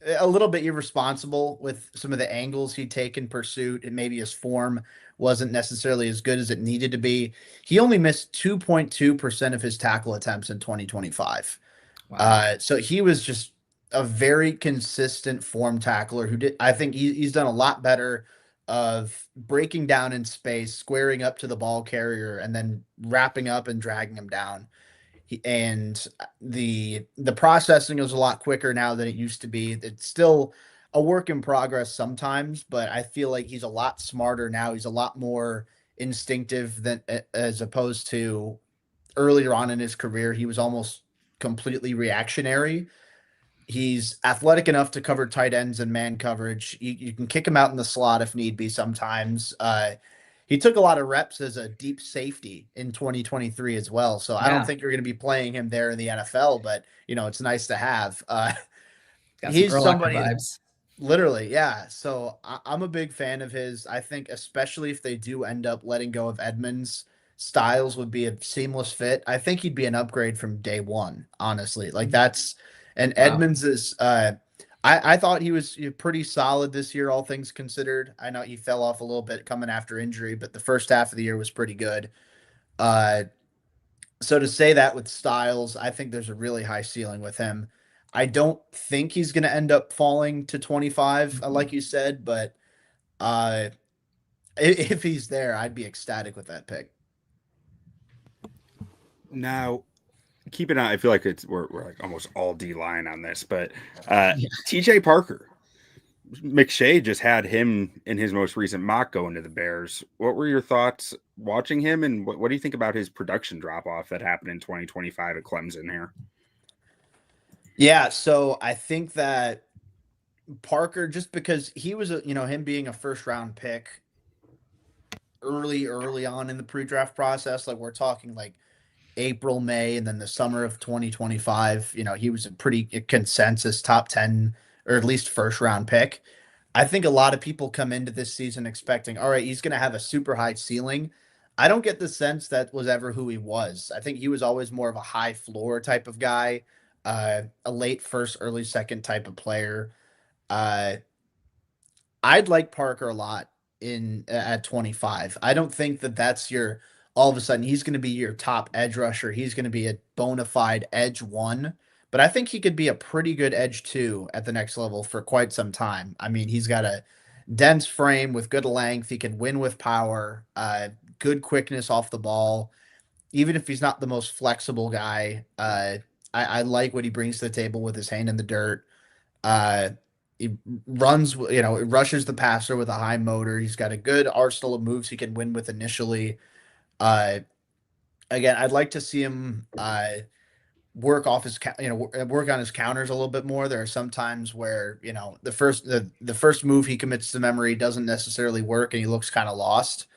irresponsible with some of the angles he'd take in pursuit, and maybe his form wasn't necessarily as good as it needed to be. He only missed 2.2% of his tackle attempts in 2025. Wow. So he was just a very consistent form tackler I think he's done a lot better of breaking down in space, squaring up to the ball carrier, and then wrapping up and dragging him down. And the processing is a lot quicker now than it used to be. It's still a work in progress sometimes, but I feel like he's a lot smarter now. He's a lot more instinctive than as opposed to earlier on in his career. He was almost completely reactionary. He's athletic enough to cover tight ends and man coverage. You can kick him out in the slot if need be sometimes. He took a lot of reps as a deep safety in 2023 as well. So I don't Yeah, think you're going to be playing him there in the NFL, but it's nice to have. got some He's Urlacher somebody vibes. literally, yeah. So I'm a big fan of his. I think especially if they do end up letting go of Edmonds, Styles would be a seamless fit. I think he'd be an upgrade from day one, honestly. Like that's and Wow. Edmonds is I thought he was pretty solid this year, all things considered. I know he fell off a little bit coming after injury, but the first half of the year was pretty good. Uh so to say that with Styles, I think there's a really high ceiling with him. I don't think he's going to end up falling to 25, like you said, but uh, if he's there, I'd be ecstatic with that pick. Now, keep an eye. I feel like we're like almost all D line on this, but Yeah. TJ Parker, McShay just had him in his most recent mock going to the Bears. What were your thoughts watching him, and what do you think about his production drop off that happened in 2025 at Clemson here? Yeah, so I think that Parker, just because he was him being a first round pick early on in the pre-draft process, like we're talking like April, May, and then the summer of 2025, he was a pretty consensus top 10 or at least first round pick. I think a lot of people come into this season expecting, all right, he's going to have a super high ceiling. I don't get the sense that was ever who he was. I think he was always more of a high floor type of guy, a late first, early second type of player. Uh, I'd like Parker a lot in at 25. I don't think that that's your all of a sudden he's going to be your top edge rusher. He's going to be a bona fide edge one, but I think he could be a pretty good edge two at the next level for quite some time. I mean, he's got a dense frame with good length. He can win with power, good quickness off the ball. Even if he's not the most flexible guy, I like what he brings to the table with his hand in the dirt. Uh, he runs, rushes the passer with a high motor. He's got a good arsenal of moves he can win with initially. Uh, Again, I'd like to see him work off his, work on his counters a little bit more. There are some times where the first move he commits to memory doesn't necessarily work, and he looks kind of lost.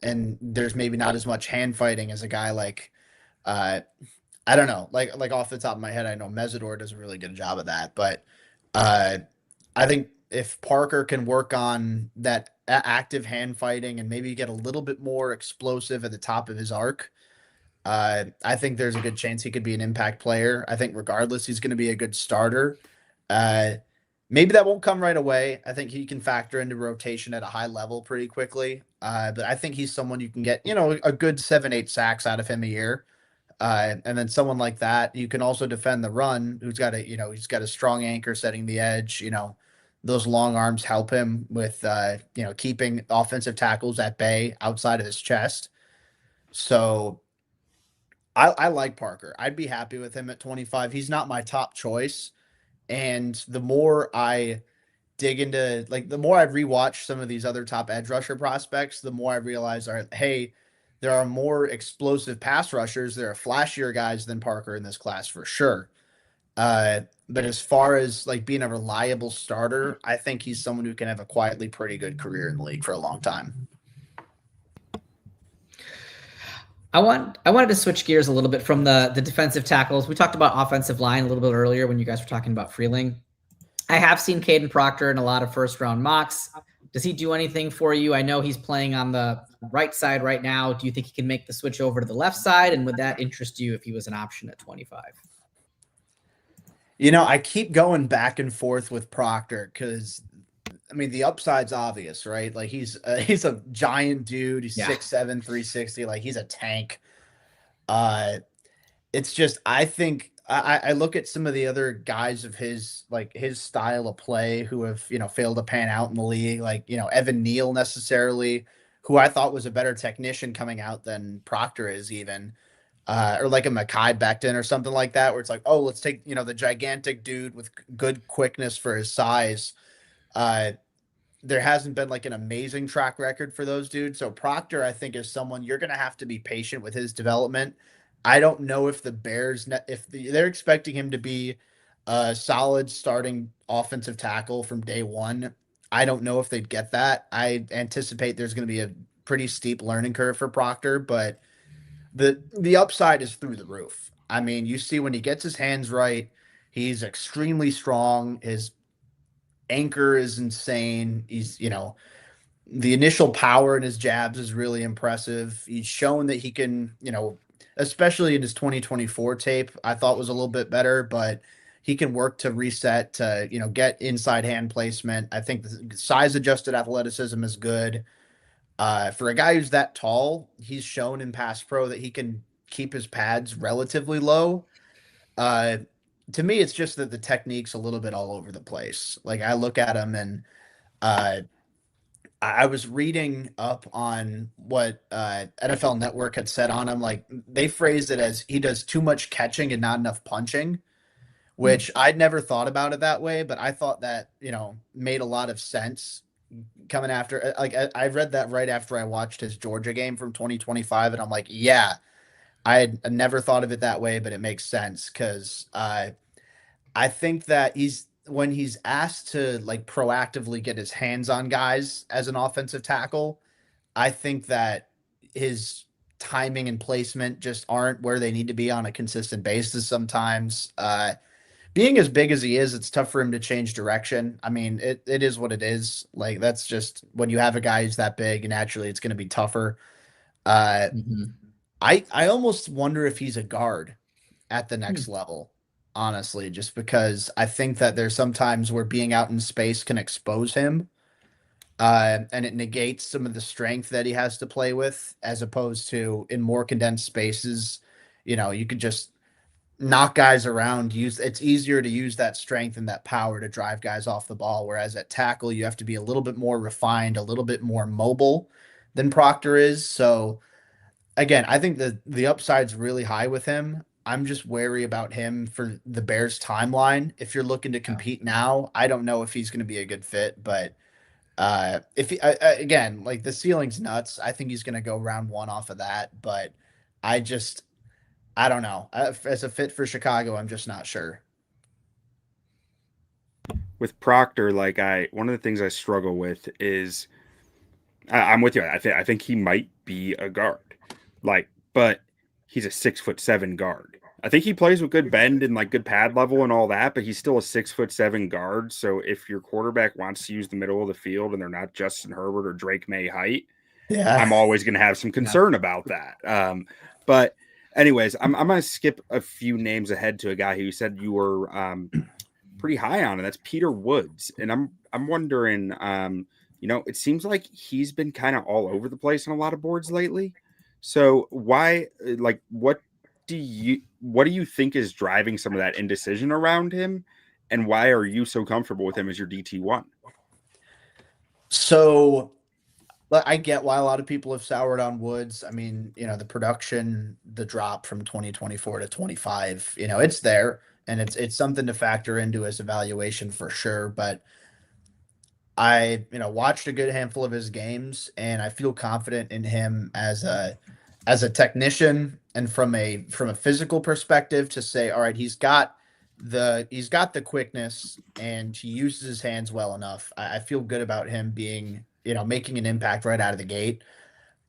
And there's maybe not as much hand fighting as a guy like uh, I don't know, like off the top of my head, I know Mesidor does a really good job of that, but uh, I think if Parker can work on that active hand fighting and maybe get a little bit more explosive at the top of his arc, I think there's a good chance he could be an impact player. I think regardless, he's going to be a good starter. Uh, Maybe that won't come right away. I think he can factor into rotation at a high level pretty quickly. But I think he's someone you can get, a good 7, 8 sacks out of him a year. And then someone like that, you can also defend the run, he's got a strong anchor setting the edge. Those long arms help him with, keeping offensive tackles at bay outside of his chest. So I like Parker. I'd be happy with him at 25. He's not my top choice. And the more I dig into, like, the more I've rewatched some of these other top edge rusher prospects, the more I realize, all right, hey, there are more explosive pass rushers. There are flashier guys than Parker in this class for sure. But as far as like being a reliable starter, I think he's someone who can have a quietly pretty good career in the league for a long time. I wanted to switch gears a little bit from the defensive tackles. We talked about offensive line a little bit earlier when you guys were talking about Freeling. I have seen Caden Proctor in a lot of first round mocks. Does he do anything for you? I know he's playing on the right side right now. Do you think he can make the switch over to the left side? And would that interest you if he was an option at 25? I keep going back and forth with Proctor because, I mean, the upside's obvious, right? Like he's a giant dude. He's 6'7", 360. Like he's a tank. It's just, I think I look at some of the other guys of his style of play who have, failed to pan out in the league, like, Evan Neal necessarily, who I thought was a better technician coming out than Proctor is even. or like a Mekhi Becton or something like that, where it's like, oh, let's take, the gigantic dude with good quickness for his size. Uh, there hasn't been like an amazing track record for those dudes. So Proctor, I think, is someone you're going to have to be patient with his development. I don't know if the Bears, they're expecting him to be a solid starting offensive tackle from day one. I don't know if they'd get that. I anticipate there's going to be a pretty steep learning curve for Proctor, but the upside is through the roof. I mean, you see when he gets his hands right, he's extremely strong. His anchor is insane. He's, the initial power in his jabs is really impressive. He's shown that he can, especially in his 2024 tape, I thought was a little bit better, but he can work to reset to, get inside hand placement. I think the size adjusted athleticism is good. For a guy who's that tall, he's shown in pass pro that he can keep his pads relatively low. Uh, to me, it's just that the technique's a little bit all over the place. Like I look at him and uh, I was reading up on what NFL Network had said on him. Like they phrased it as he does too much catching and not enough punching, which I'd never thought about it that way, but I thought that, made a lot of sense coming after. Like I read that right after I watched his Georgia game from 2025, and I'm like, yeah, I had never thought of it that way, but it makes sense because I think that when he's asked to like proactively get his hands on guys as an offensive tackle, I think that his timing and placement just aren't where they need to be on a consistent basis sometimes. Being as big as he is, it's tough for him to change direction. I mean, it is what it is. Like that's just when you have a guy who's that big, naturally it's going to be tougher. Uh, Mhm. I almost wonder if he's a guard at the next level, honestly, just because I think that there's some times where being out in space can expose him, and it negates some of the strength that he has to play with, as opposed to in more condensed spaces, you could just knock guys around. It's easier to use that strength and that power to drive guys off the ball, whereas at tackle you have to be a little bit more refined, a little bit more mobile than Proctor is. So again, I think the upside's really high with him. I'm just wary about him for the Bears timeline. If you're looking to compete now, I don't know if he's going to be a good fit, but if he, again, like the ceiling's nuts. I think he's going to go round one off of that, but I just I don't know. As a fit for Chicago, I'm just not sure. With Proctor, like one of the things I struggle with is I'm with you. I think he might be a guard, like, but he's a 6'7" guard. I think he plays with good bend and like good pad level and all that, but he's still a 6'7" guard. So if your quarterback wants to use the middle of the field and they're not Justin Herbert or Drake May height, Yeah. I'm always going to have some concern about that. But anyways, I'm going to skip a few names ahead to a guy who said you were pretty high on, and that's Peter Woods. And I'm wondering, it seems like he's been kind of all over the place on a lot of boards lately. So why, like, what do you think is driving some of that indecision around him, and why are you so comfortable with him as your DT1? So I get why a lot of people have soured on Woods. I mean, the production, the drop from 2024 to 25, it's there, and it's something to factor into his evaluation for sure. But I, watched a good handful of his games, and I feel confident in him as a technician and from a physical perspective to say, all right, he's got the quickness and he uses his hands well enough. I feel good about him being, making an impact right out of the gate.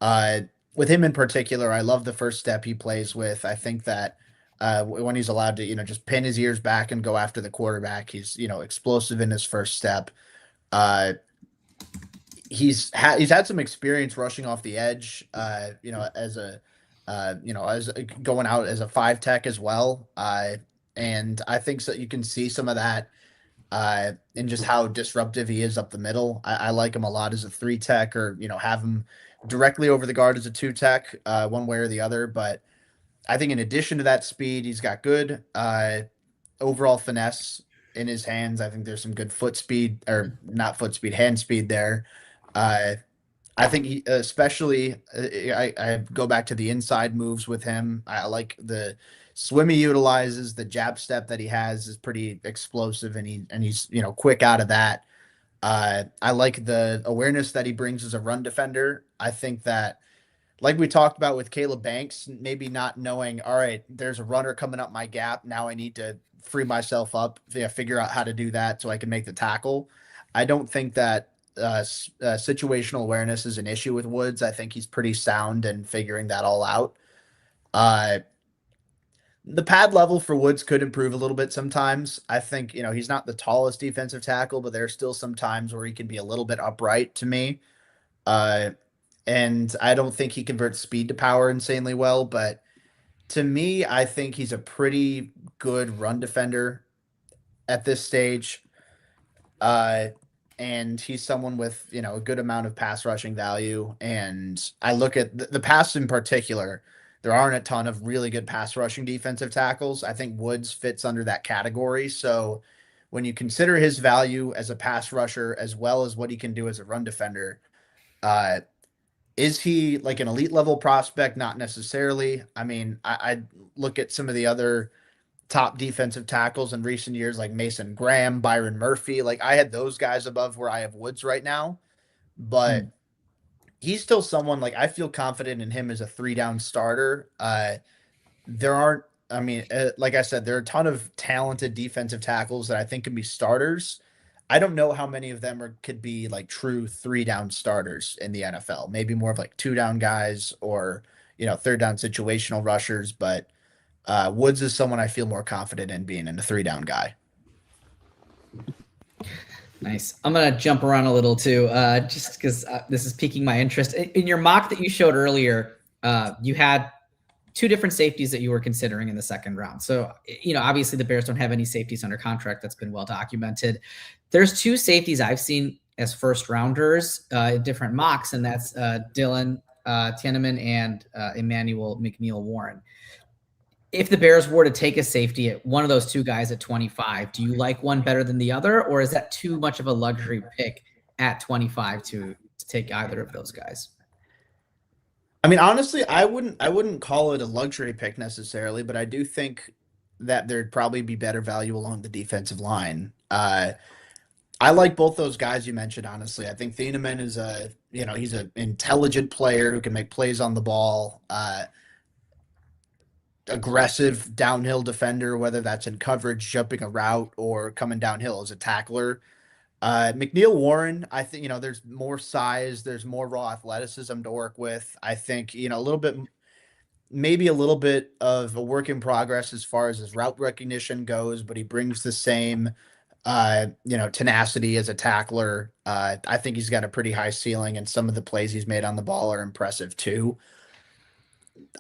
Uh, with him in particular, I love the first step he plays with. I think that when he's allowed to, just pin his ears back and go after the quarterback, he's, explosive in his first step. Uh, he's had some experience rushing off the edge, as going out as a five tech as well. And I think so you can see some of that in just how disruptive he is up the middle. I like him a lot as a three tech, or have him directly over the guard as a two tech, one way or the other. But I think in addition to that speed, he's got good overall finesse in his hands. I think there's some good foot speed, or not foot speed, hand speed there. Uh, I think he, especially, I go back to the inside moves with him. I like the swim he utilizes, the jab step that he has is pretty explosive, and he's quick out of that. I like the awareness that he brings as a run defender. I think that, like we talked about with Caleb Banks, maybe not knowing, all right, there's a runner coming up my gap. Now I need to free myself up, figure out how to do that so I can make the tackle. I don't think that situational awareness is an issue with Woods. I think he's pretty sound in figuring that all out. Uh, the pad level for Woods could improve a little bit sometimes. I think, he's not the tallest defensive tackle, but there's still some times where he can be a little bit upright to me. Uh, and I don't think he converts speed to power insanely well, but to me, I think he's a pretty good run defender at this stage. And he's someone with, a good amount of pass rushing value. And I look at the pass in particular, there aren't a ton of really good pass rushing defensive tackles. I think Woods fits under that category. So when you consider his value as a pass rusher, as well as what he can do as a run defender, is he like an elite level prospect? Not necessarily. I mean, I look at some of the other top defensive tackles in recent years, like Mason Graham, Byron Murphy. Like I had those guys above where I have Woods right now, but he's still someone like I feel confident in him as a 3-down starter. There aren't, like I said, there are a ton of talented defensive tackles that I think can be starters. I don't know how many of them could be like true 3-down starters in the NFL. Maybe more of like 2-down guys or, 3rd-down situational rushers. But Woods is someone I feel more confident in being in a 3-down guy. Nice. I'm going to jump around a little too, just because this is piquing my interest. In your mock that you showed earlier, you had 2 different safeties that you were considering in the 2nd round. So, obviously the Bears don't have any safeties under contract. That's been well documented. There's 2 safeties I've seen as 1st rounders in different mocks, and that's Dylan Tieneman and Emmanuel McNeil-Warren. If the Bears were to take a safety at one of those 2 guys at 25, do you like one better than the other, or is that too much of a luxury pick at 25 to take either of those guys? I mean, honestly, I wouldn't call it a luxury pick necessarily, but I do think that there'd probably be better value along the defensive line. I like both those guys you mentioned, honestly. I think Thieneman is he's an intelligent player who can make plays on the ball, aggressive downhill defender, whether that's in coverage, jumping a route, or coming downhill as a tackler. McNeil-Warren, I think, there's more size, there's more raw athleticism to work with. I think, maybe a little bit of a work in progress as far as his route recognition goes, but he brings the same, tenacity as a tackler. I think he's got a pretty high ceiling, and some of the plays he's made on the ball are impressive too.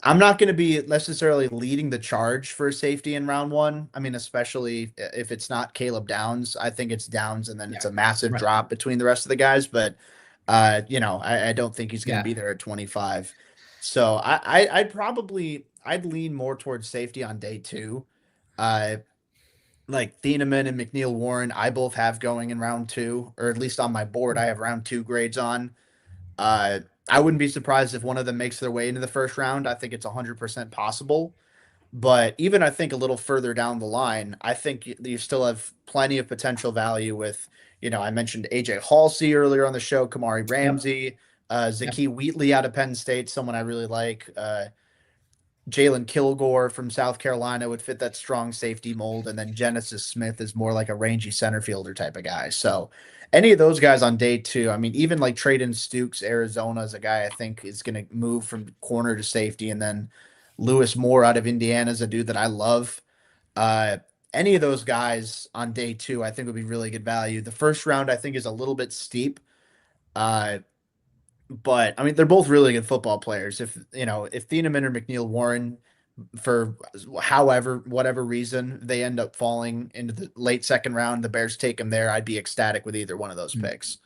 I'm not going to be necessarily leading the charge for safety in round 1. I mean, especially if it's not Caleb Downs. I think it's Downs, and then it's a massive drop between the rest of the guys. But, I don't think he's going to be there at 25. So I'd lean more towards safety on day 2. Like Thieneman and McNeil-Warren, I both have going in round 2, or at least on my board, I have round 2 grades on. I wouldn't be surprised if one of them makes their way into the 1st round. I think it's 100% possible. But even I think a little further down the line, I think you still have plenty of potential value with, I mentioned AJ Halsey earlier on the show, Kamari Ramsey, Zakee Wheatley out of Penn State, someone I really like. Jalen Kilgore from South Carolina would fit that strong safety mold. And then Genesis Smith is more like a rangy center fielder type of guy. So any of those guys on day 2, I mean, even like Traden Stukes, Arizona is a guy I think is going to move from corner to safety. And then Lewis Moore out of Indiana is a dude that I love. Any of those guys on day 2, I think would be really good value. The 1st round, I think, is a little bit steep. But I mean, they're both really good football players. If Thieneman or McNeil-Warren, for whatever reason, they end up falling into the late 2nd round, the Bears take them there, I'd be ecstatic with either one of those picks.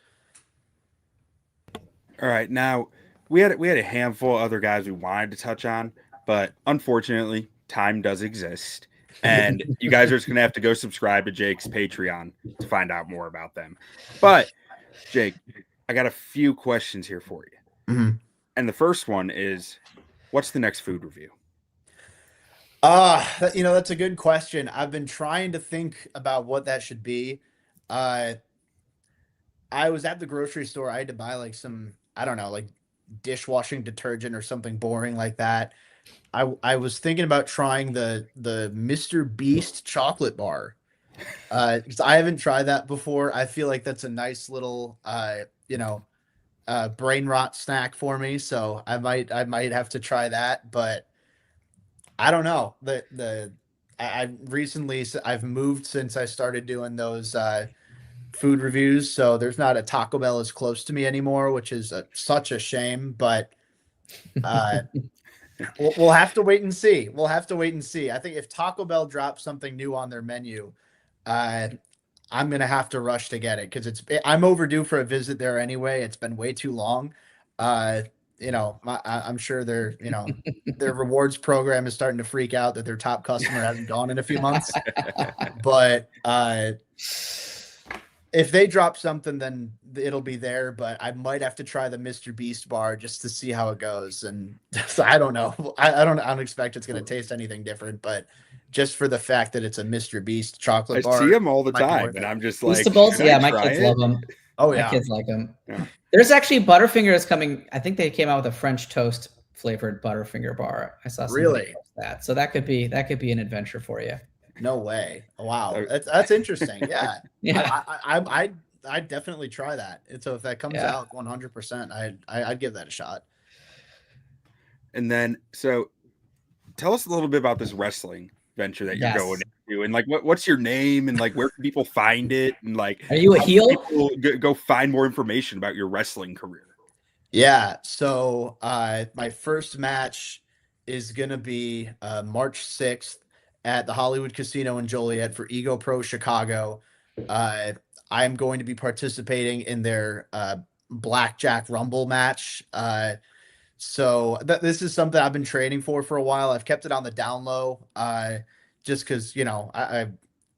All right, now we had a handful of other guys we wanted to touch on, but unfortunately, time does exist, and you guys are just gonna have to go subscribe to Jake's Patreon to find out more about them. But Jake, I got a few questions here for you. Mhm. And the first one is, what's the next food review? That's a good question. I've been trying to think about what that should be. Uh, I was at the grocery store. I had to buy like some, I don't know, like dishwashing detergent or something boring like that. I was thinking about trying the Mr. Beast chocolate bar. Because I haven't tried that before. I feel like that's a nice little brain rot snack for me. So I might have to try that, but I don't know. I recently I've moved since I started doing those food reviews, so there's not a Taco Bell as close to me anymore, which is such a shame. But uh, we'll have to wait and see. We'll have to wait and see. I think if Taco Bell drops something new on their menu, uh, I'm gonna have to rush to get it because I'm overdue for a visit there anyway. It's been way too long. Uh, I'm sure their rewards program is starting to freak out that their top customer hasn't gone in a few months. But if they drop something, then it'll be there. But I might have to try the Mr. Beast bar just to see how it goes. And so I don't know. I don't expect it's going to taste anything different, but just for the fact that it's a Mr. Beast chocolate I bar, see them all the might be time, worth and it. I'm just like, Feastables, should I yeah, my try kids it? love them. Oh My yeah. kids like them. Yeah. There's actually Butterfingers coming. I think they came out with a French toast flavored Butterfinger bar. I saw somebody Really? post that, so that could be an adventure for you. No way. Wow. Oh. That's interesting. Yeah. Yeah, I'd definitely try that. And so if that comes Yeah. out 100%, I'd give that a shot. And then, so tell us a little bit about this wrestling venture that you're Yes. going into, and like, what's your name, and like, where can people find it, and like, Are you a how can heel? people go find more information about your wrestling career? Yeah. So my first match is gonna be March 6th at the Hollywood Casino in Joliet for Ego Pro Chicago. I'm going to be participating in their Blackjack Rumble match. So this is something I've been training for a while. I've kept it on the down low, just because I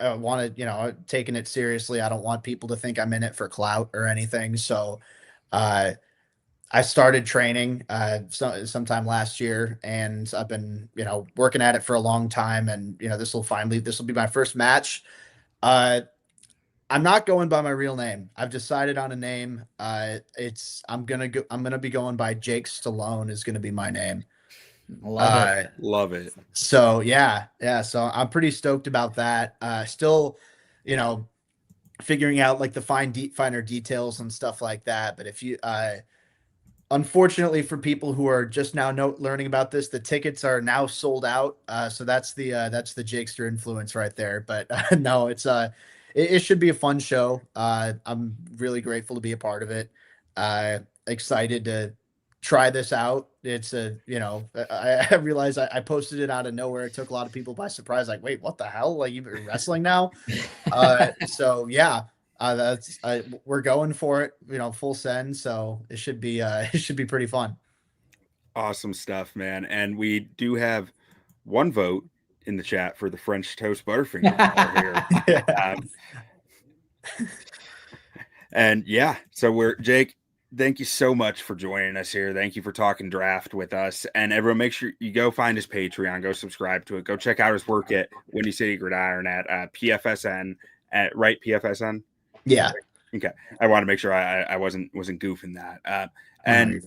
wanted, taking it seriously. I don't want people to think I'm in it for clout or anything. So uh, I started training sometime last year, and I've been working at it for a long time. And this will be my first match. Uh, I'm not going by my real name. I've decided on a name. I'm gonna be going by Jake Stallone is gonna be my name. Love it. Love it. So yeah. So I'm pretty stoked about that. Still, figuring out like the finer details and stuff like that. But if you, unfortunately for people who are just now learning about this, the tickets are now sold out. So that's the Jakester influence right there. But no, it should be a fun show. I'm really grateful to be a part of it. Excited to try this out. It's I realized I posted it out of nowhere. It took a lot of people by surprise. Like, wait, what the hell? Like, you've been wrestling now? So yeah, we're going for it, full send. So it should be pretty fun. Awesome stuff, man. And we do have one vote in the chat for the French toast Butterfinger bar here. And yeah, so Jake, thank you so much for joining us here. Thank you for talking draft with us. And everyone, make sure you go find his Patreon, go subscribe to it, go check out his work at Windy City Gridiron at PFSN at PFSN. Yeah. Okay. I want to make sure I wasn't goofing that. And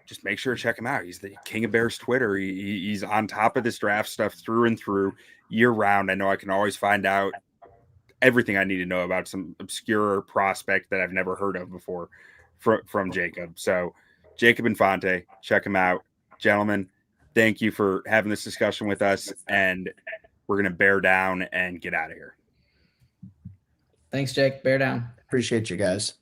just make sure to check him out. He's the king of Bears Twitter. He's on top of this draft stuff through and through year round. I know I can always find out everything I need to know about some obscure prospect that I've never heard of before from Jacob. So Jacob Infante, check him out. Gentlemen, thank you for having this discussion with us, and we're going to bear down and get out of here. Thanks, Jake. Bear down. Appreciate you guys.